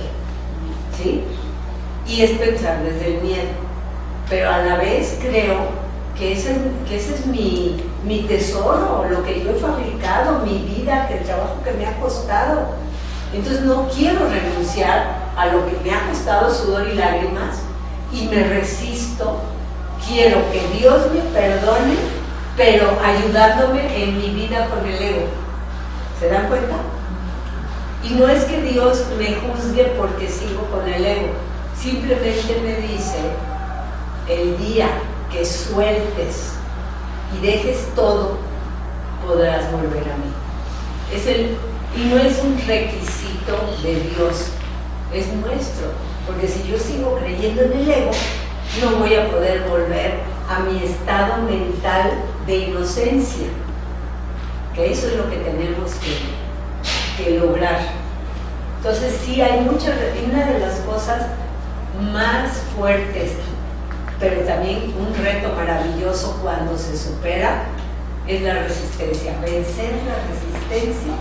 ¿sí? Y es pensar desde el miedo, pero a la vez creo que ese es mi tesoro, lo que yo he fabricado, mi vida, que el trabajo que me ha costado. Entonces no quiero renunciar a lo que me ha costado sudor y lágrimas, y me resisto. Quiero que Dios me perdone, pero ayudándome en mi vida con el ego. ¿Se dan cuenta? Y no es que Dios me juzgue porque sigo con el ego, simplemente me dice, el día que sueltes y dejes todo, podrás volver a mí. Es Y no es un requisito de Dios, es nuestro. Porque si yo sigo creyendo en el ego, no voy a poder volver a mi estado mental de inocencia. Que eso es lo que tenemos que lograr. Entonces sí hay una de las cosas más fuertes, pero también un reto maravilloso cuando se supera, es la resistencia, vencer la resistencia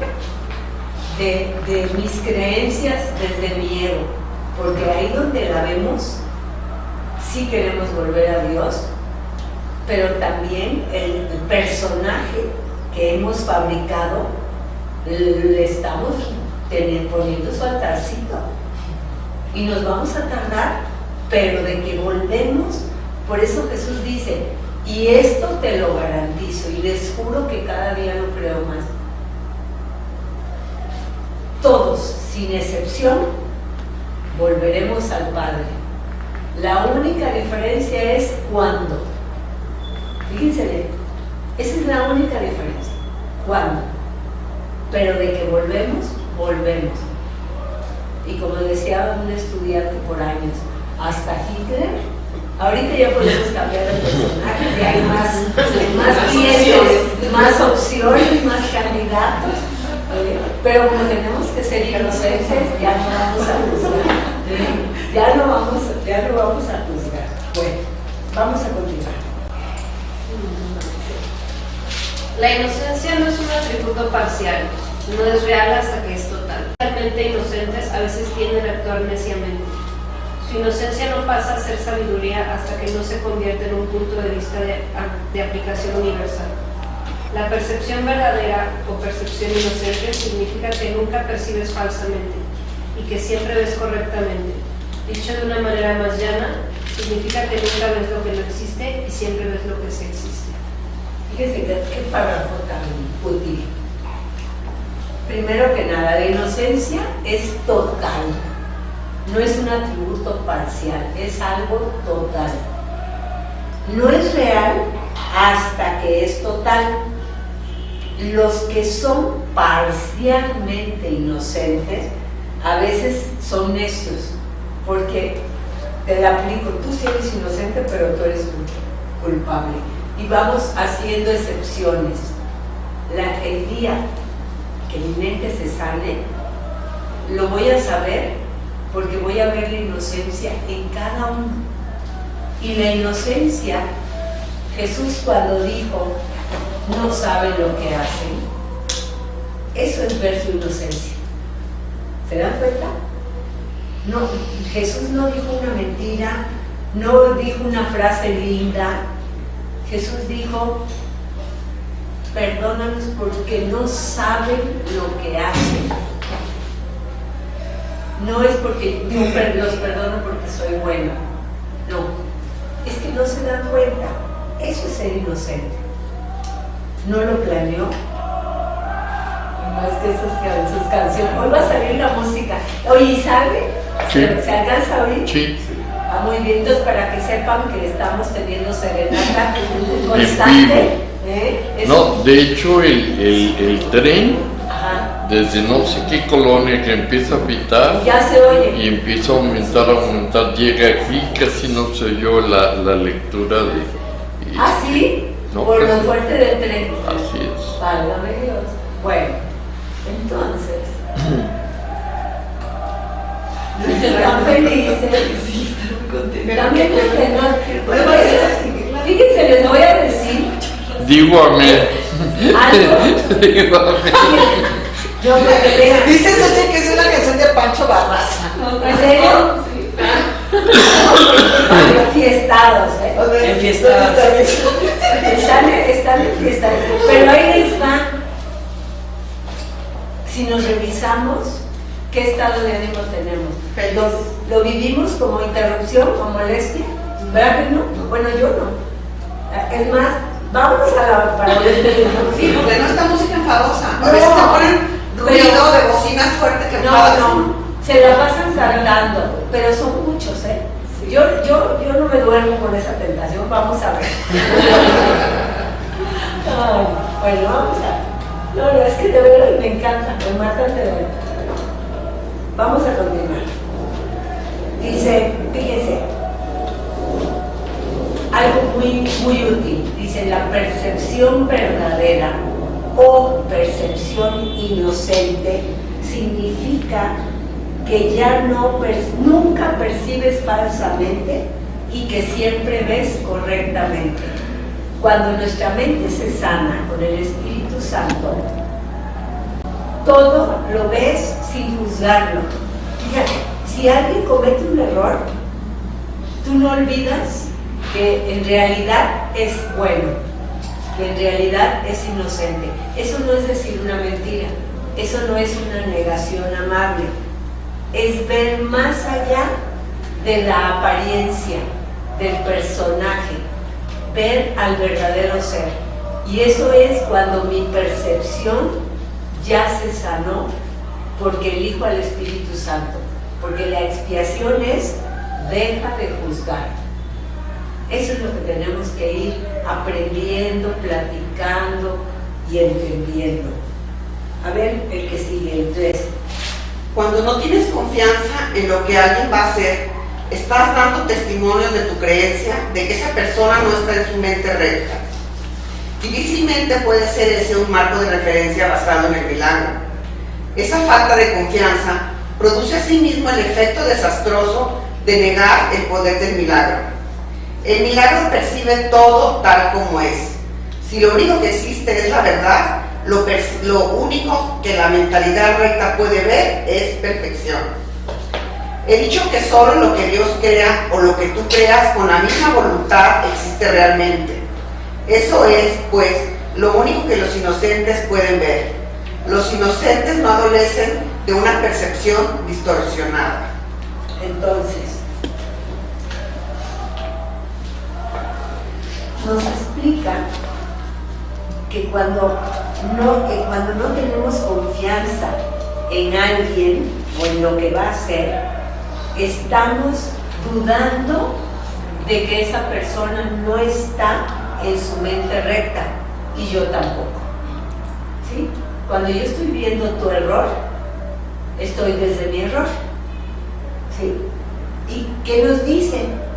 de mis creencias desde mi ego, porque ahí donde la vemos, sí queremos volver a Dios, pero también el personaje que hemos fabricado, le estamos poniendo su altarcito, y nos vamos a tardar, pero de que volvemos. Por eso Jesús dice, y esto te lo garantizo, y les juro que cada día lo creo más. Todos, sin excepción, volveremos al Padre. La única diferencia es cuándo. Fíjense, esa es la única diferencia. ¿Cuándo? Pero de que volvemos, volvemos. Y como decía un estudiante por años, hasta Hitler, ahorita ya podemos cambiar el personaje, ya hay más piezas, más opciones, más candidatos, pero como tenemos que ser inocentes, ya no vamos a juzgar, ya no vamos a juzgar. Bueno, vamos a continuar. La inocencia no es un atributo parcial, no es real hasta que es total. Realmente inocentes a veces tienden a actuar neciamente. Su inocencia no pasa a ser sabiduría hasta que no se convierte en un punto de vista de aplicación universal. La percepción verdadera o percepción inocente significa que nunca percibes falsamente y que siempre ves correctamente. Dicho de una manera más llana, significa que nunca ves lo que no existe y siempre ves lo que sí existe. Fíjense qué párrafo tan útil. Primero que nada, la inocencia es total, no es un atributo parcial, es algo total. No es real hasta que es total. Los que son parcialmente inocentes a veces son necios, porque te la aplico, tú sí eres inocente, pero tú eres culpable. Y vamos haciendo excepciones. El día que mi mente se sane, lo voy a saber porque voy a ver la inocencia en cada uno. Y la inocencia, Jesús cuando dijo, no saben lo que hacen, eso es ver su inocencia. ¿Se dan cuenta? No, Jesús no dijo una mentira, no dijo una frase linda. Jesús dijo, perdónanos porque no saben lo que hacen. No es porque yo los perdono porque soy bueno. No, es que no se dan cuenta. Eso es ser inocente. No lo planeó. Más que sus canciones. Hoy va a salir la música. Oye, ¿sabe? Sí. ¿Se alcanza a oír? Sí. Ah, muy bien, entonces para que sepan que estamos teniendo serenata constante. No, de hecho el tren, ajá, desde no sé qué colonia que empieza a pitar, ya se oye. Y empieza a aumentar, llega aquí, casi no se oyó la lectura de... ¿Ah, sí? No, por casi. lo fuerte del tren. Así es. Válgame Dios. Bueno, entonces... están felices. También fíjense, les voy a decir Digo amén. algo. Digo amén. Yo porque vean, Dice Xochitl que es una canción de Pancho Barraza. ¿en serio? Enfiestados, Enfiestados. Están enfiestados. Pero ahí les va. Si nos revisamos, ¿qué estado de ánimo tenemos? ¿Lo vivimos como interrupción, como molestia? ¿Verdad que no? Bueno, yo no. Es más, vamos a la parodia. Sí, porque no está música enfadosa. A No, veces te ponen ruido de bocinas fuerte que enfadas. No, se la pasan cantando, pero son muchos, ¿eh? Yo no me duermo con esa tentación, vamos a ver. Ay, bueno, vamos a ver. No, es que de verdad me encanta, me matan de verdad. Vamos a continuar. Dice, fíjense, algo muy útil. Dice, la percepción verdadera o percepción inocente significa que ya nunca percibes falsamente y que siempre ves correctamente. Cuando nuestra mente se sana con el Espíritu Santo, todo lo ves sin juzgarlo. Fíjate, si alguien comete un error, tú no olvidas que en realidad es bueno, que en realidad es inocente. Eso no es decir una mentira, eso no es una negación amable, es ver más allá de la apariencia del personaje, ver al verdadero ser. Y eso es cuando mi percepción ya se sanó porque elijo al Espíritu Santo, porque la expiación es deja de juzgar. Eso es lo que tenemos que ir aprendiendo, platicando y entendiendo. A ver, el que sigue, el 3. Cuando no tienes confianza en lo que alguien va a hacer, estás dando testimonio de tu creencia de que esa persona no está en su mente recta. Difícilmente puede ser ese un marco de referencia basado en el milagro. Esa falta de confianza produce asimismo el efecto desastroso de negar el poder del milagro. El milagro percibe todo tal como es. Si lo único que existe es la verdad, lo único que la mentalidad recta puede ver es perfección. He dicho que solo lo que Dios crea o lo que tú creas con la misma voluntad existe realmente. Eso es, pues, lo único que los inocentes pueden ver. Los inocentes no adolecen de una percepción distorsionada. Entonces, nos explica que cuando no tenemos confianza en alguien o en lo que va a hacer, estamos dudando de que esa persona no está en su mente recta y yo tampoco. ¿Sí? Cuando yo estoy viendo tu error, estoy desde mi error. ¿Sí? ¿Y qué nos dicen?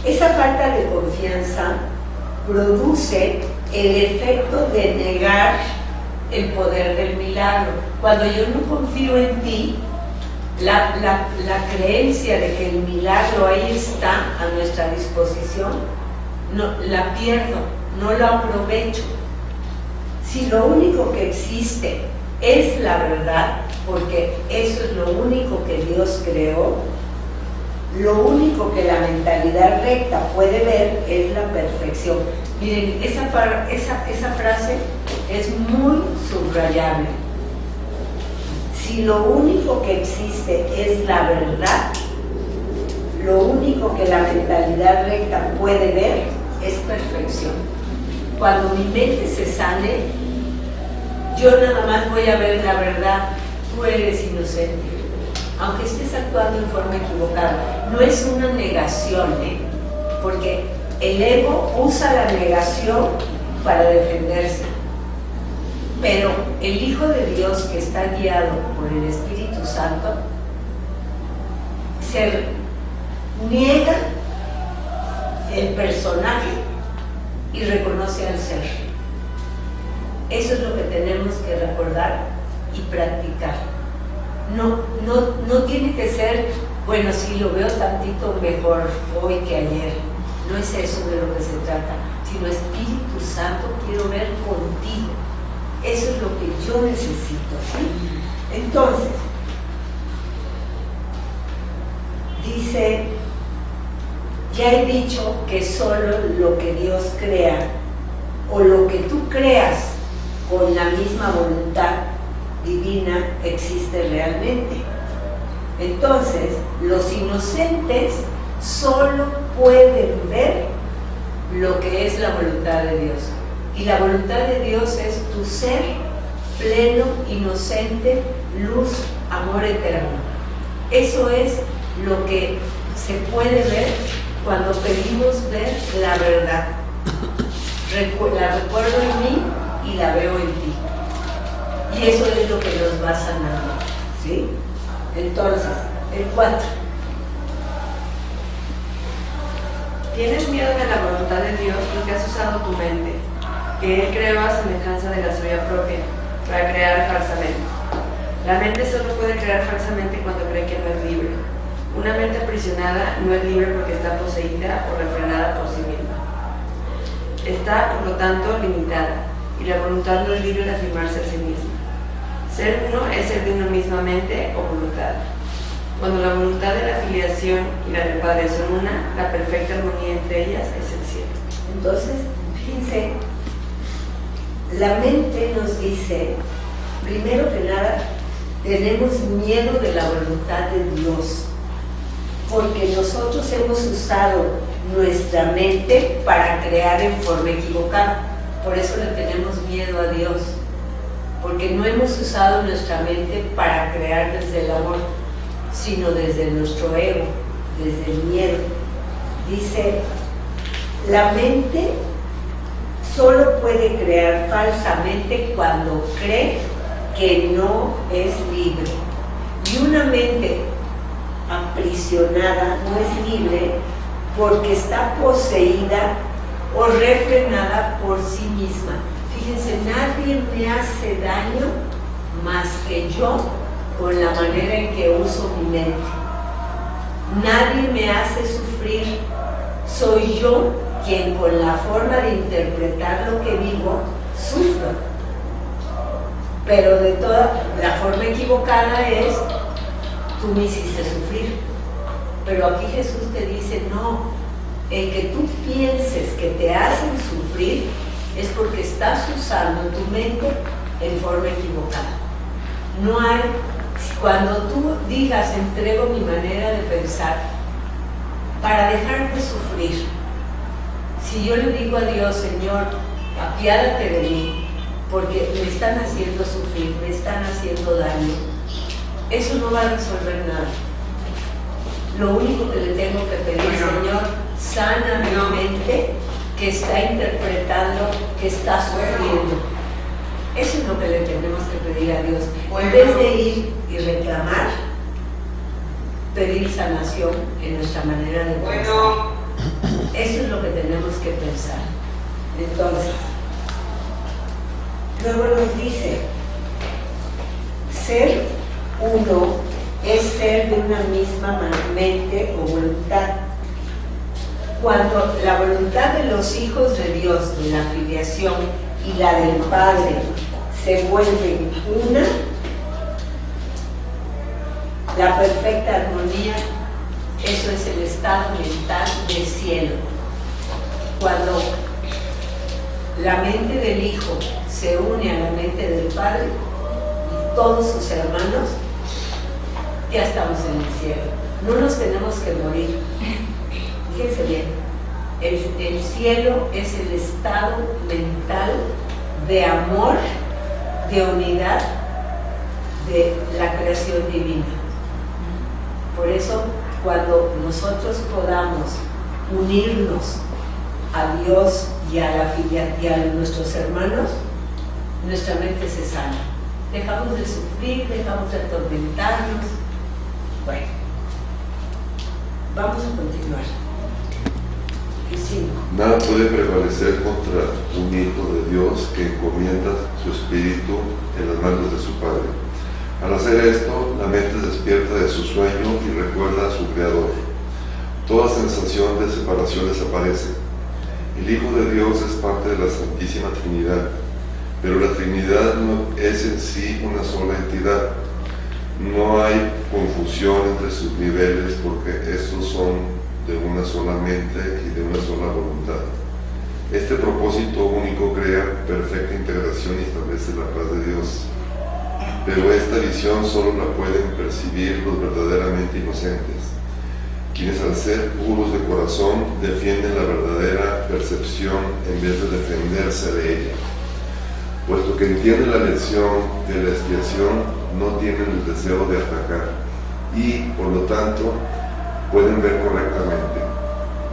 Esa falta de confianza produce el efecto de negar el poder del milagro. Cuando yo no confío en ti, la creencia de que el milagro ahí está a nuestra disposición, no, la pierdo, no la aprovecho. Si lo único que existe es la verdad, porque eso es lo único que Dios creó, lo único que la mentalidad recta puede ver es la perfección. Miren, esa frase es muy subrayable. Si lo único que existe es la verdad, lo único que la mentalidad recta puede ver es perfección. Cuando mi mente se sane, yo nada más voy a ver la verdad. Tú eres inocente, aunque estés actuando en forma equivocada. No es una negación, porque el ego usa la negación para defenderse. Pero el Hijo de Dios, que está guiado por el Espíritu Santo, se niega el personaje y reconoce al ser. Eso es lo que tenemos que recordar y practicar. No tiene que ser, bueno, sí, lo veo tantito mejor hoy que ayer. No es eso de lo que se trata, sino Espíritu Santo, quiero ver contigo. Eso es lo que yo necesito, ¿sí? Entonces, dice, ya he dicho que solo lo que Dios crea o lo que tú creas con la misma voluntad divina existe realmente. Entonces, los inocentes solo pueden ver lo que es la voluntad de Dios. Y la voluntad de Dios es tu ser pleno, inocente, luz, amor eterno. Eso es lo que se puede ver cuando pedimos ver la verdad. La recuerdo en mí y la veo en ti. Y eso es lo que nos va sanando, ¿sí? Entonces, el 4. Tienes miedo de la voluntad de Dios porque has usado tu mente, que Él creó a semejanza de la suya propia, para crear falsamente. La mente solo puede crear falsamente cuando cree que no es libre. Una mente aprisionada no es libre porque está poseída o refrenada por sí misma. Está, por lo tanto, limitada, y la voluntad no es libre de afirmarse a sí misma. Ser uno es ser de una misma mente o voluntad. Cuando la voluntad de la filiación y la del Padre son una, la perfecta armonía entre ellas es el cielo. Entonces, fíjense, la mente nos dice, primero que nada, tenemos miedo de la voluntad de Dios, porque nosotros hemos usado nuestra mente para crear en forma equivocada. Por eso le tenemos miedo a Dios, porque no hemos usado nuestra mente para crear desde el amor, sino desde nuestro ego, desde el miedo. Dice, la mente solo puede crear falsamente cuando cree que no es libre. Y una mente aprisionada no es libre porque está poseída o refrenada por sí misma. Fíjense, nadie me hace daño más que yo con la manera en que uso mi mente. Nadie me hace sufrir, soy yo quien con la forma de interpretar lo que vivo sufro. Pero de toda la forma equivocada es, tú me hiciste sufrir. Pero aquí Jesús te dice, no, el que tú pienses que te hacen sufrir es porque estás usando tu mente en forma equivocada. No hay, cuando tú digas, entrego mi manera de pensar para dejar de sufrir. Si yo le digo a Dios, Señor, apiádate de mí, porque me están haciendo sufrir, me están haciendo daño, eso no va a resolver nada. Lo único que le tengo que pedir, Señor, sana mi mente que está interpretando, que está sufriendo. Eso es lo que le tenemos que pedir a Dios. En vez de ir y reclamar, pedir sanación en nuestra manera de pensar. Eso es lo que tenemos que pensar. Entonces, luego nos dice, ser uno es ser de una misma mente o voluntad. Cuando la voluntad de los hijos de Dios, de la filiación, y la del Padre se vuelven una, la perfecta armonía, eso es el estado mental del cielo. Cuando la mente del Hijo se une a la mente del Padre y todos sus hermanos, ya estamos en el cielo. No nos tenemos que morir. Fíjense bien, el cielo es el estado mental de amor, de unidad de la creación divina. Por eso, cuando nosotros podamos unirnos a Dios y a nuestros hermanos, nuestra mente se sana. Dejamos de sufrir, dejamos de atormentarnos. Bueno, vamos a continuar. Nada puede prevalecer contra un hijo de Dios que encomienda su espíritu en las manos de su Padre. Al hacer esto, la mente despierta de su sueño y recuerda a su Creador. Toda sensación de separación desaparece. El Hijo de Dios es parte de la Santísima Trinidad, pero la Trinidad no es en sí una sola entidad. No hay confusión entre sus niveles porque estos son de una sola mente y de una sola voluntad. Este propósito único crea perfecta integración y establece la paz de Dios. Pero esta visión solo la pueden percibir los verdaderamente inocentes, quienes al ser puros de corazón defienden la verdadera percepción en vez de defenderse de ella. Puesto que entienden la lección de la expiación, no tienen el deseo de atacar y, por lo tanto, pueden ver correctamente.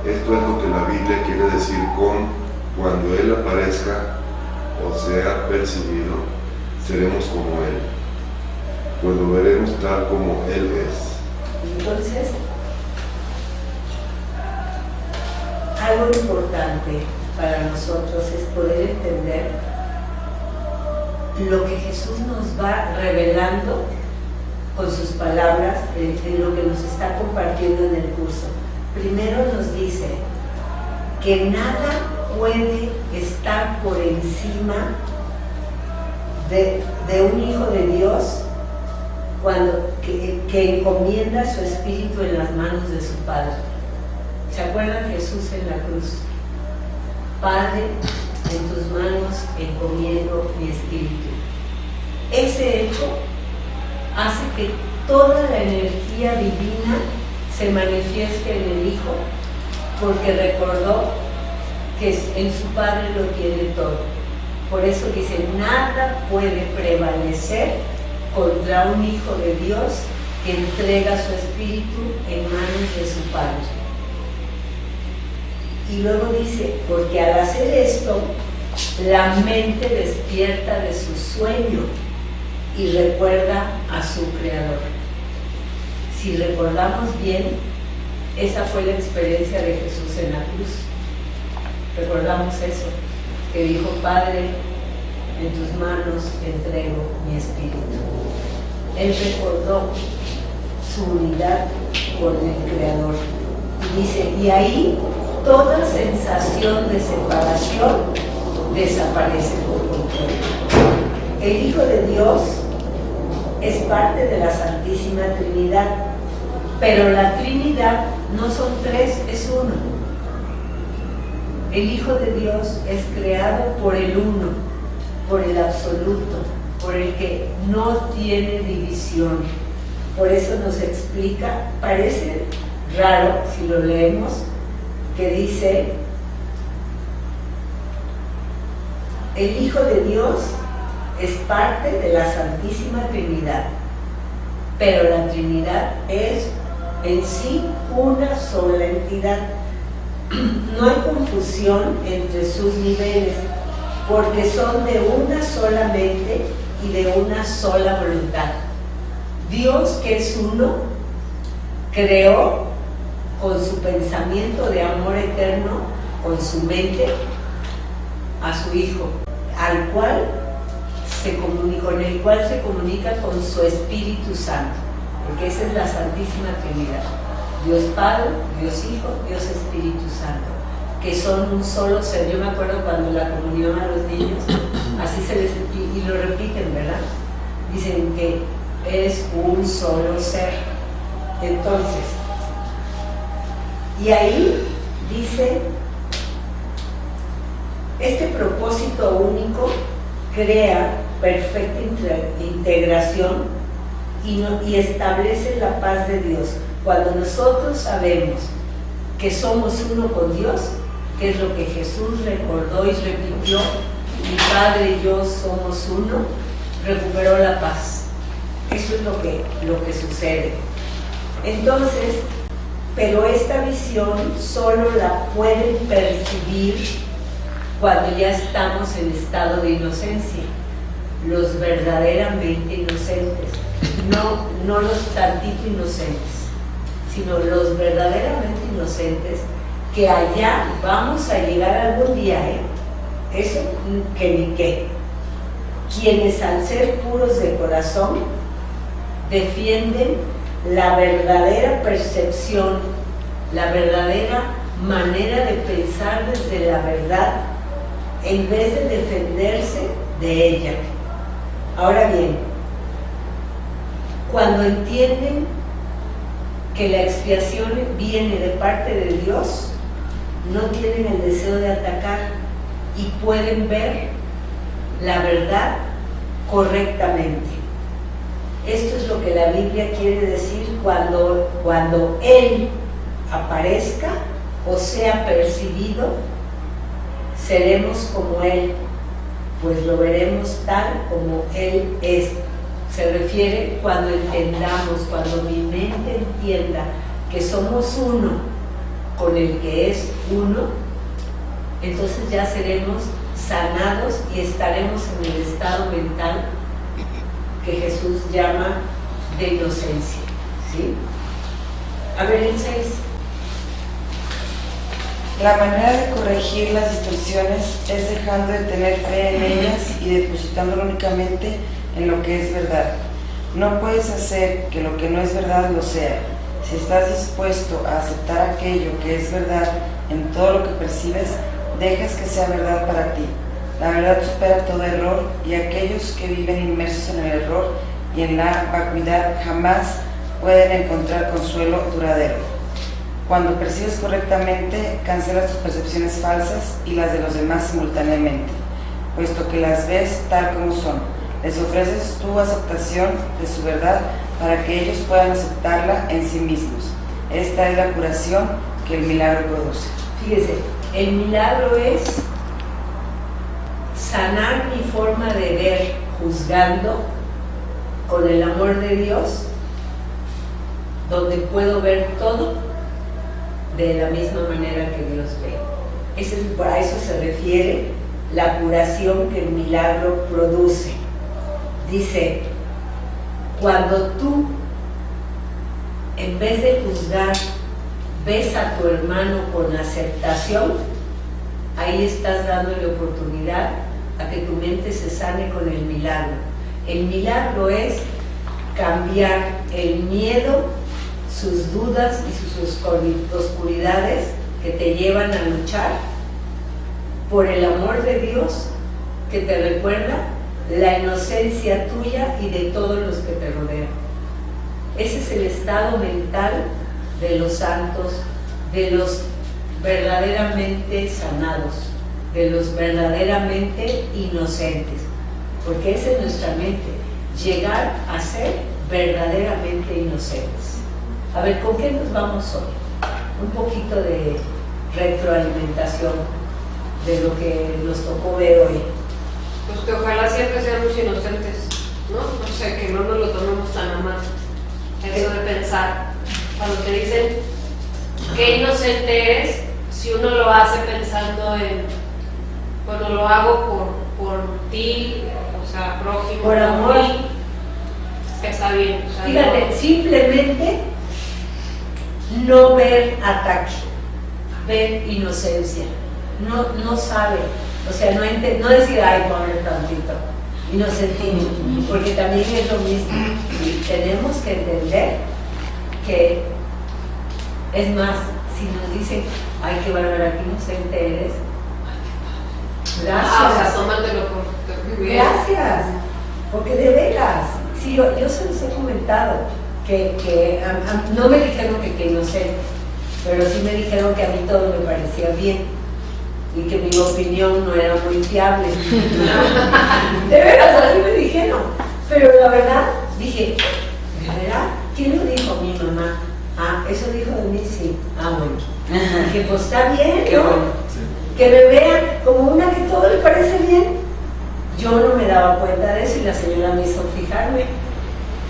Esto es lo que la Biblia quiere decir con cuando Él aparezca, o sea percibido, seremos como Él, pues lo veremos tal como Él es. Entonces, algo importante para nosotros es poder entender lo que Jesús nos va revelando con sus palabras en lo que nos está compartiendo en el curso. Primero nos dice que nada puede estar por encima de un hijo de Dios que encomienda su espíritu en las manos de su Padre. ¿Se acuerdan Jesús en la cruz? Padre, en tus manos encomiendo mi espíritu. Ese hecho hace que toda la energía divina se manifieste en el Hijo, porque recordó que en su Padre lo tiene todo. Por eso dice, nada puede prevalecer contra un Hijo de Dios que entrega su espíritu en manos de su Padre. Y luego dice, porque al hacer esto, la mente despierta de su sueño y recuerda a su Creador. Si recordamos bien, esa fue la experiencia de Jesús en la cruz. Recordamos eso, que dijo, Padre, en tus manos entrego mi espíritu. Él recordó su unidad con el Creador. Y dice, y ahí toda sensación de separación desaparece por completo. El Hijo de Dios es parte de la Santísima Trinidad, pero la Trinidad no son tres, es uno. El Hijo de Dios es creado por el uno, por el absoluto, por el que no tiene división. Por eso nos explica, parece raro si lo leemos, que dice, el Hijo de Dios es parte de la Santísima Trinidad, pero la Trinidad es en sí una sola entidad. No hay confusión entre sus niveles, porque son de una sola mente y de una sola voluntad. Dios, que es uno, creó con su pensamiento de amor eterno, con su mente, a su Hijo, con el cual se comunica con su Espíritu Santo, porque esa es la Santísima Trinidad. Dios Padre, Dios Hijo, Dios Espíritu Santo, que son un solo ser. Yo me acuerdo cuando la comunión a los niños, así se les, y lo repiten, ¿verdad? Dicen que es un solo ser. Entonces, y ahí dice, este propósito único crea perfecta integración y establece la paz de Dios. Cuando nosotros sabemos que somos uno con Dios, que es lo que Jesús recordó y repitió, mi Padre y yo somos uno, recuperó la paz. Eso es lo que sucede. Entonces, pero esta visión solo la pueden percibir cuando ya estamos en estado de inocencia, los verdaderamente inocentes, no los tantito inocentes, sino los verdaderamente inocentes, que allá vamos a llegar algún día, eso que ni qué. Quienes al ser puros de corazón defienden la verdadera percepción, la verdadera manera de pensar desde la verdad, en vez de defenderse de ella. Ahora bien, cuando entienden que la expiación viene de parte de Dios, no tienen el deseo de atacar y pueden ver la verdad correctamente. Esto es lo que la Biblia quiere decir cuando Él aparezca o sea percibido, seremos como Él, pues lo veremos tal como Él es. Se refiere cuando entendamos, cuando mi mente entienda que somos uno con el que es uno, entonces ya seremos sanados y estaremos en el estado mental que Jesús llama de inocencia, ¿sí? A ver, el 6. La manera de corregir las distorsiones es dejando de tener fe en ellas y depositándolo únicamente en lo que es verdad. No puedes hacer que lo que no es verdad lo sea. Si estás dispuesto a aceptar aquello que es verdad en todo lo que percibes, dejas que sea verdad para ti. La verdad supera todo error y aquellos que viven inmersos en el error y en la vacuidad jamás pueden encontrar consuelo duradero. Cuando percibes correctamente, cancelas tus percepciones falsas y las de los demás simultáneamente, puesto que las ves tal como son. Les ofreces tu aceptación de su verdad para que ellos puedan aceptarla en sí mismos. Esta es la curación que el milagro produce. Fíjese, el milagro es sanar mi forma de ver juzgando con el amor de Dios, donde puedo ver todo de la misma manera que Dios ve. A eso se refiere la curación que el milagro produce. Dice, cuando tú, en vez de juzgar, ves a tu hermano con aceptación, ahí estás dándole oportunidad a que tu mente se sane con el milagro. El milagro es cambiar el miedo, sus dudas y sus oscuridades que te llevan a luchar por el amor de Dios que te recuerda la inocencia tuya y de todos los que te rodean. Ese es el estado mental de los santos, de los verdaderamente sanados, de los verdaderamente inocentes, porque esa es nuestra mente, llegar a ser verdaderamente inocentes. A ver, ¿con qué nos vamos hoy? Un poquito de retroalimentación de lo que nos tocó ver hoy. Pues que ojalá siempre seamos inocentes, ¿no? O sea, que no nos lo tomemos tan a mal. Eso de pensar, cuando te dicen qué inocente eres, si uno lo hace pensando en, bueno, lo hago por ti, o sea, prójimo, por amor, está bien. O sea, fíjate, no, simplemente no ver ataque, ver inocencia, no sabe, o sea, no decir, ay, pobre tantito, inocentito, porque también es lo mismo. Y tenemos que entender que, es más, si nos dicen, ay, qué bárbara, qué inocente eres, gracias. o sea, tómatelo por bien. Gracias, porque de veras, sí, yo se los he comentado, que no me dijeron que inocente, pero sí me dijeron que a mí todo me parecía bien y que mi opinión no era muy fiable. De veras, así me dijeron, pero la verdad, dije, ¿de verdad? ¿Quién lo dijo? Mi mamá. Ah, eso dijo de mí, sí. Ah, bueno. Dije, pues está bien, ¿no? Bueno, sí. Que me vean como una que todo le parece bien. Yo no me daba cuenta de eso y la señora me hizo fijarme.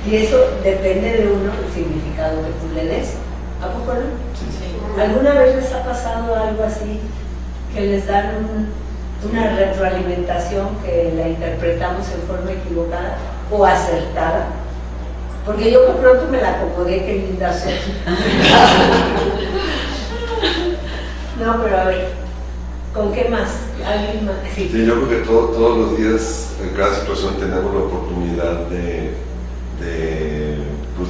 Y eso depende de uno, el significado que tú le des. ¿A poco no? Sí. ¿Alguna vez les ha pasado algo así, que les dan una retroalimentación que la interpretamos en forma equivocada o acertada? Porque yo por pronto me la acomodé, qué linda soy. No, pero a ver, ¿con qué más? ¿Alguien más? Sí. Sí, yo creo que todos los días, en cada situación, tenemos la oportunidad de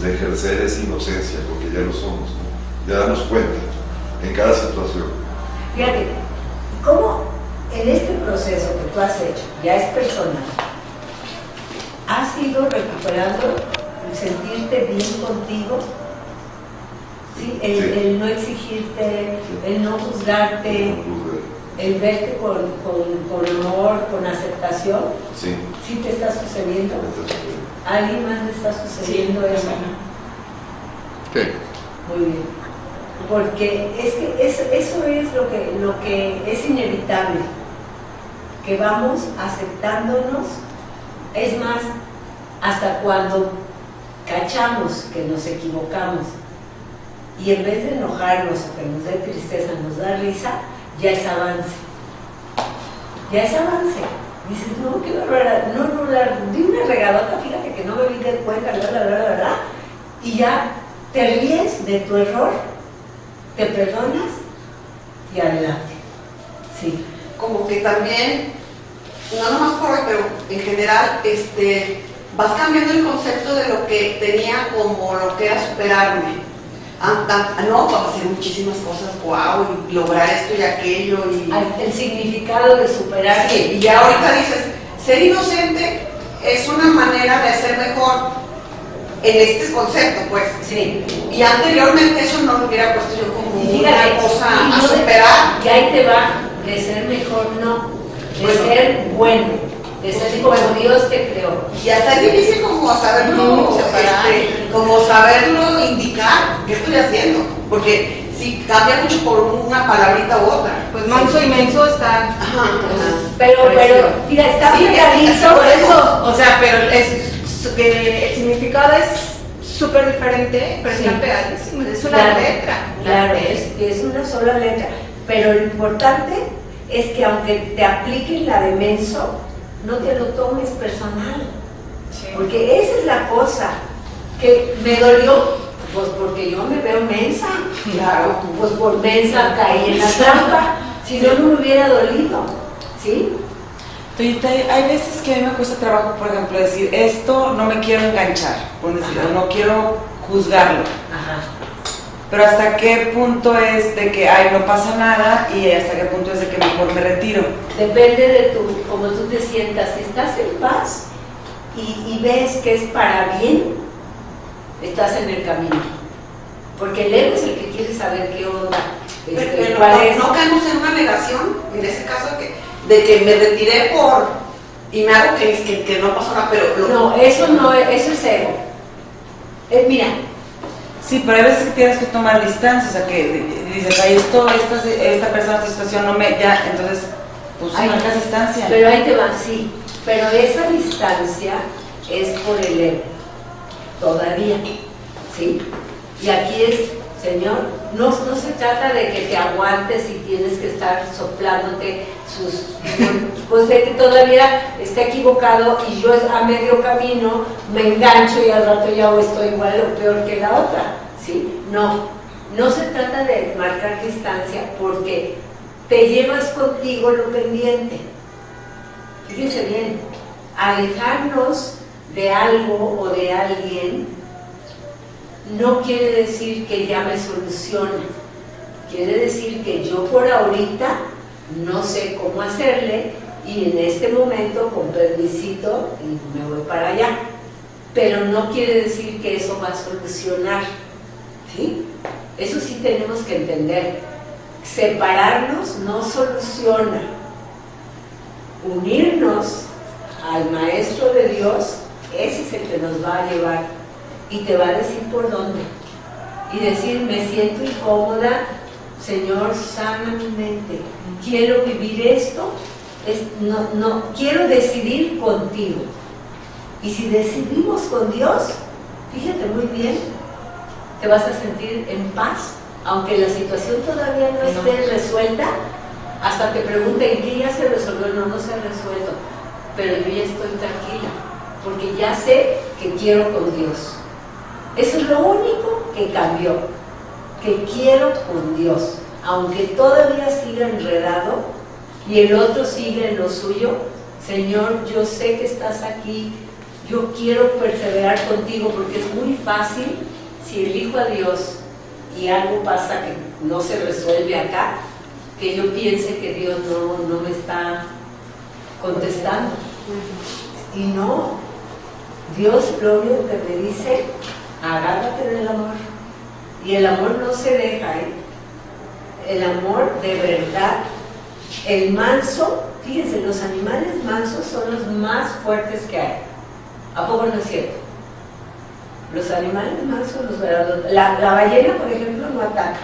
ejercer esa inocencia, porque ya lo somos, ¿no? Ya darnos cuenta en cada situación. Fíjate, ¿cómo en este proceso que tú has hecho, ya es personal, has ido recuperando el sentirte bien contigo? ¿Sí? El no exigirte, el no juzgarte, el verte con amor, con aceptación. Sí. ¿Sí te está sucediendo? ¿A alguien más le está sucediendo eso? Sí. Muy bien. Porque es que eso es lo que es inevitable, que vamos aceptándonos. Es más, hasta cuando cachamos que nos equivocamos y en vez de enojarnos o que nos dé tristeza, nos da risa, ya es avance. ya es avance. Dices, no, qué barbaridad, no, di una regadota, fíjate que no me di de cuenta, bla, y ya te ríes de tu error, te perdonas y adelante. Sí. Como que también, no nomás por hoy, pero en general, vas cambiando el concepto de lo que tenía como lo que era superarme. No, para hacer muchísimas cosas, wow, y lograr esto y aquello. El significado de superar. Sí, y ya ahorita dices, ser inocente es una manera de ser mejor en este concepto, pues. Sí. Y anteriormente eso no lo hubiera puesto yo como fíjate, una cosa a superar. Y ahí te va, de ser mejor no, de ser bueno, de ser como Dios te creó. Y hasta es difícil como saberlo separar, como saberlo indicar qué estoy haciendo, porque si cambia mucho por una palabrita u otra. Pues manso y menso están. Pero, mira, está pegadizo por eso. O sea, pero el significado es súper diferente, pero están pegadísimos. Es una letra. Claro, es una sola letra. Pero lo importante es que aunque te apliquen la de menso, no te lo tomes personal. Sí. Porque esa es la cosa que me dolió, pues porque yo me veo mensa. Claro. Pues por mensa caí en la trampa. Si no, no me hubiera dolido. ¿Sí? Hay veces que a mí me cuesta trabajo, por ejemplo, decir, esto no me quiero enganchar, por decirlo, no quiero juzgarlo. Ajá. Pero hasta qué punto es de que, ay, no pasa nada, y hasta qué punto es de que mejor me retiro. Depende de cómo tú te sientas. Si estás en paz y ves que es para bien, estás en el camino. Porque el ego es el que quiere saber qué onda. No caemos en una negación, en ese caso, de que me retiré y me hago que no pasó nada, pero... No, eso no, eso es ego. Mira. Sí, pero hay veces que tienes que tomar distancia, o sea, que dices, ay, esta persona, esta situación no me... Ya, entonces, pues marcas distancia. Pero ahí te va, sí. Pero esa distancia es por el ego. Todavía. ¿Sí? Y aquí es, Señor, no se trata de que te aguantes y tienes que estar soplándote pues de que todavía está equivocado y yo a medio camino me engancho y al rato ya estoy igual o peor que la otra, ¿sí? No se trata de marcar distancia porque te llevas contigo lo pendiente. Fíjense bien, alejarnos de algo o de alguien no quiere decir que ya me solucione, quiere decir que yo por ahorita no sé cómo hacerle y en este momento con permisito y me voy para allá, pero no quiere decir que eso va a solucionar, ¿sí? Eso sí tenemos que entender. Separarnos no soluciona. Unirnos al Maestro de Dios, ese es el que nos va a llevar y te va a decir por dónde y decir, me siento incómoda, Señor, sana mi mente, quiero vivir esto, no quiero decidir contigo. Y si decidimos con Dios, fíjate muy bien, te vas a sentir en paz, aunque la situación todavía no esté resuelta, hasta te pregunten, ¿qué ya se resolvió? No se ha resuelto, pero yo ya estoy tranquila, porque ya sé que quiero con Dios. Eso es lo único que cambió, que quiero con Dios, aunque todavía siga enredado y el otro siga en lo suyo. Señor, yo sé que estás aquí, yo quiero perseverar contigo, porque es muy fácil, si elijo a Dios y algo pasa que no se resuelve acá, que yo piense que Dios no me está contestando. Y no, Dios lo único que me dice, agárrate del amor. Y el amor no se deja, ¿eh? El amor de verdad. El manso, fíjense, los animales mansos son los más fuertes que hay. ¿A poco no es cierto? Los animales mansos, la ballena, por ejemplo, no ataca.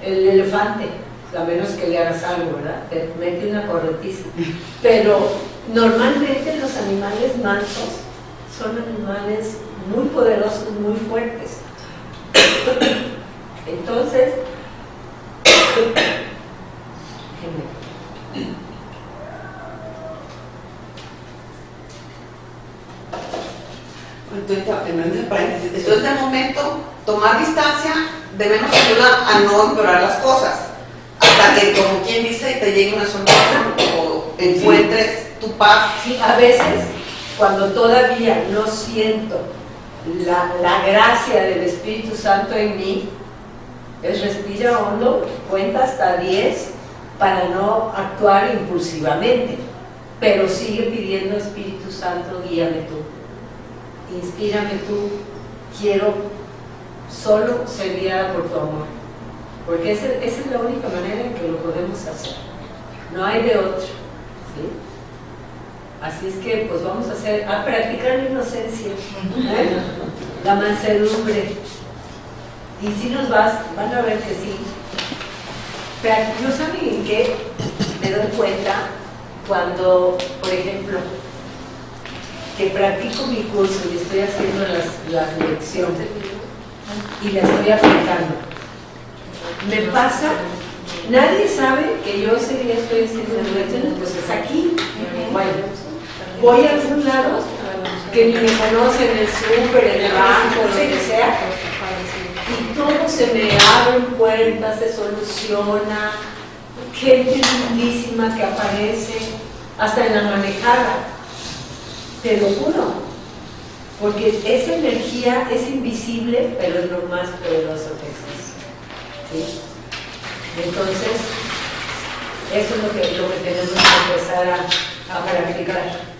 El elefante, a menos que le hagas algo, ¿verdad? Te mete una corretiza. Pero normalmente los animales mansos son animales muy poderosos, muy fuertes. Entonces, Entonces, de momento, tomar distancia de menos ayuda a no empeorar las cosas. Hasta que, como quien dice, te llegue una sonrisa o encuentres tu paz. Sí, a veces, cuando todavía no siento la gracia del Espíritu Santo en mí, es respira hondo, cuenta hasta 10 para no actuar impulsivamente, pero sigue pidiendo: Espíritu Santo, guíame tú, inspírame tú, quiero solo ser guiada por tu amor, porque esa es la única manera en que lo podemos hacer, no hay de otra, ¿sí? Así es que pues vamos a practicar la inocencia, la mansedumbre, y si nos van a ver que sí. Pero yo, ¿saben en qué me doy cuenta? Cuando, por ejemplo, que practico mi curso y estoy haciendo las lecciones y la estoy aplicando, me pasa, nadie sabe que yo ese día estoy haciendo las lecciones, pues es aquí. Bueno, voy a algún lado que ni me conocen, en el súper, en el banco, lo que sea, y todo se me abren puertas, se soluciona, gente lindísima que aparece, hasta en la manejada, te lo juro, porque esa energía es invisible, pero es lo más poderoso que existe, ¿sí? Entonces, eso es lo que tenemos que empezar a practicar.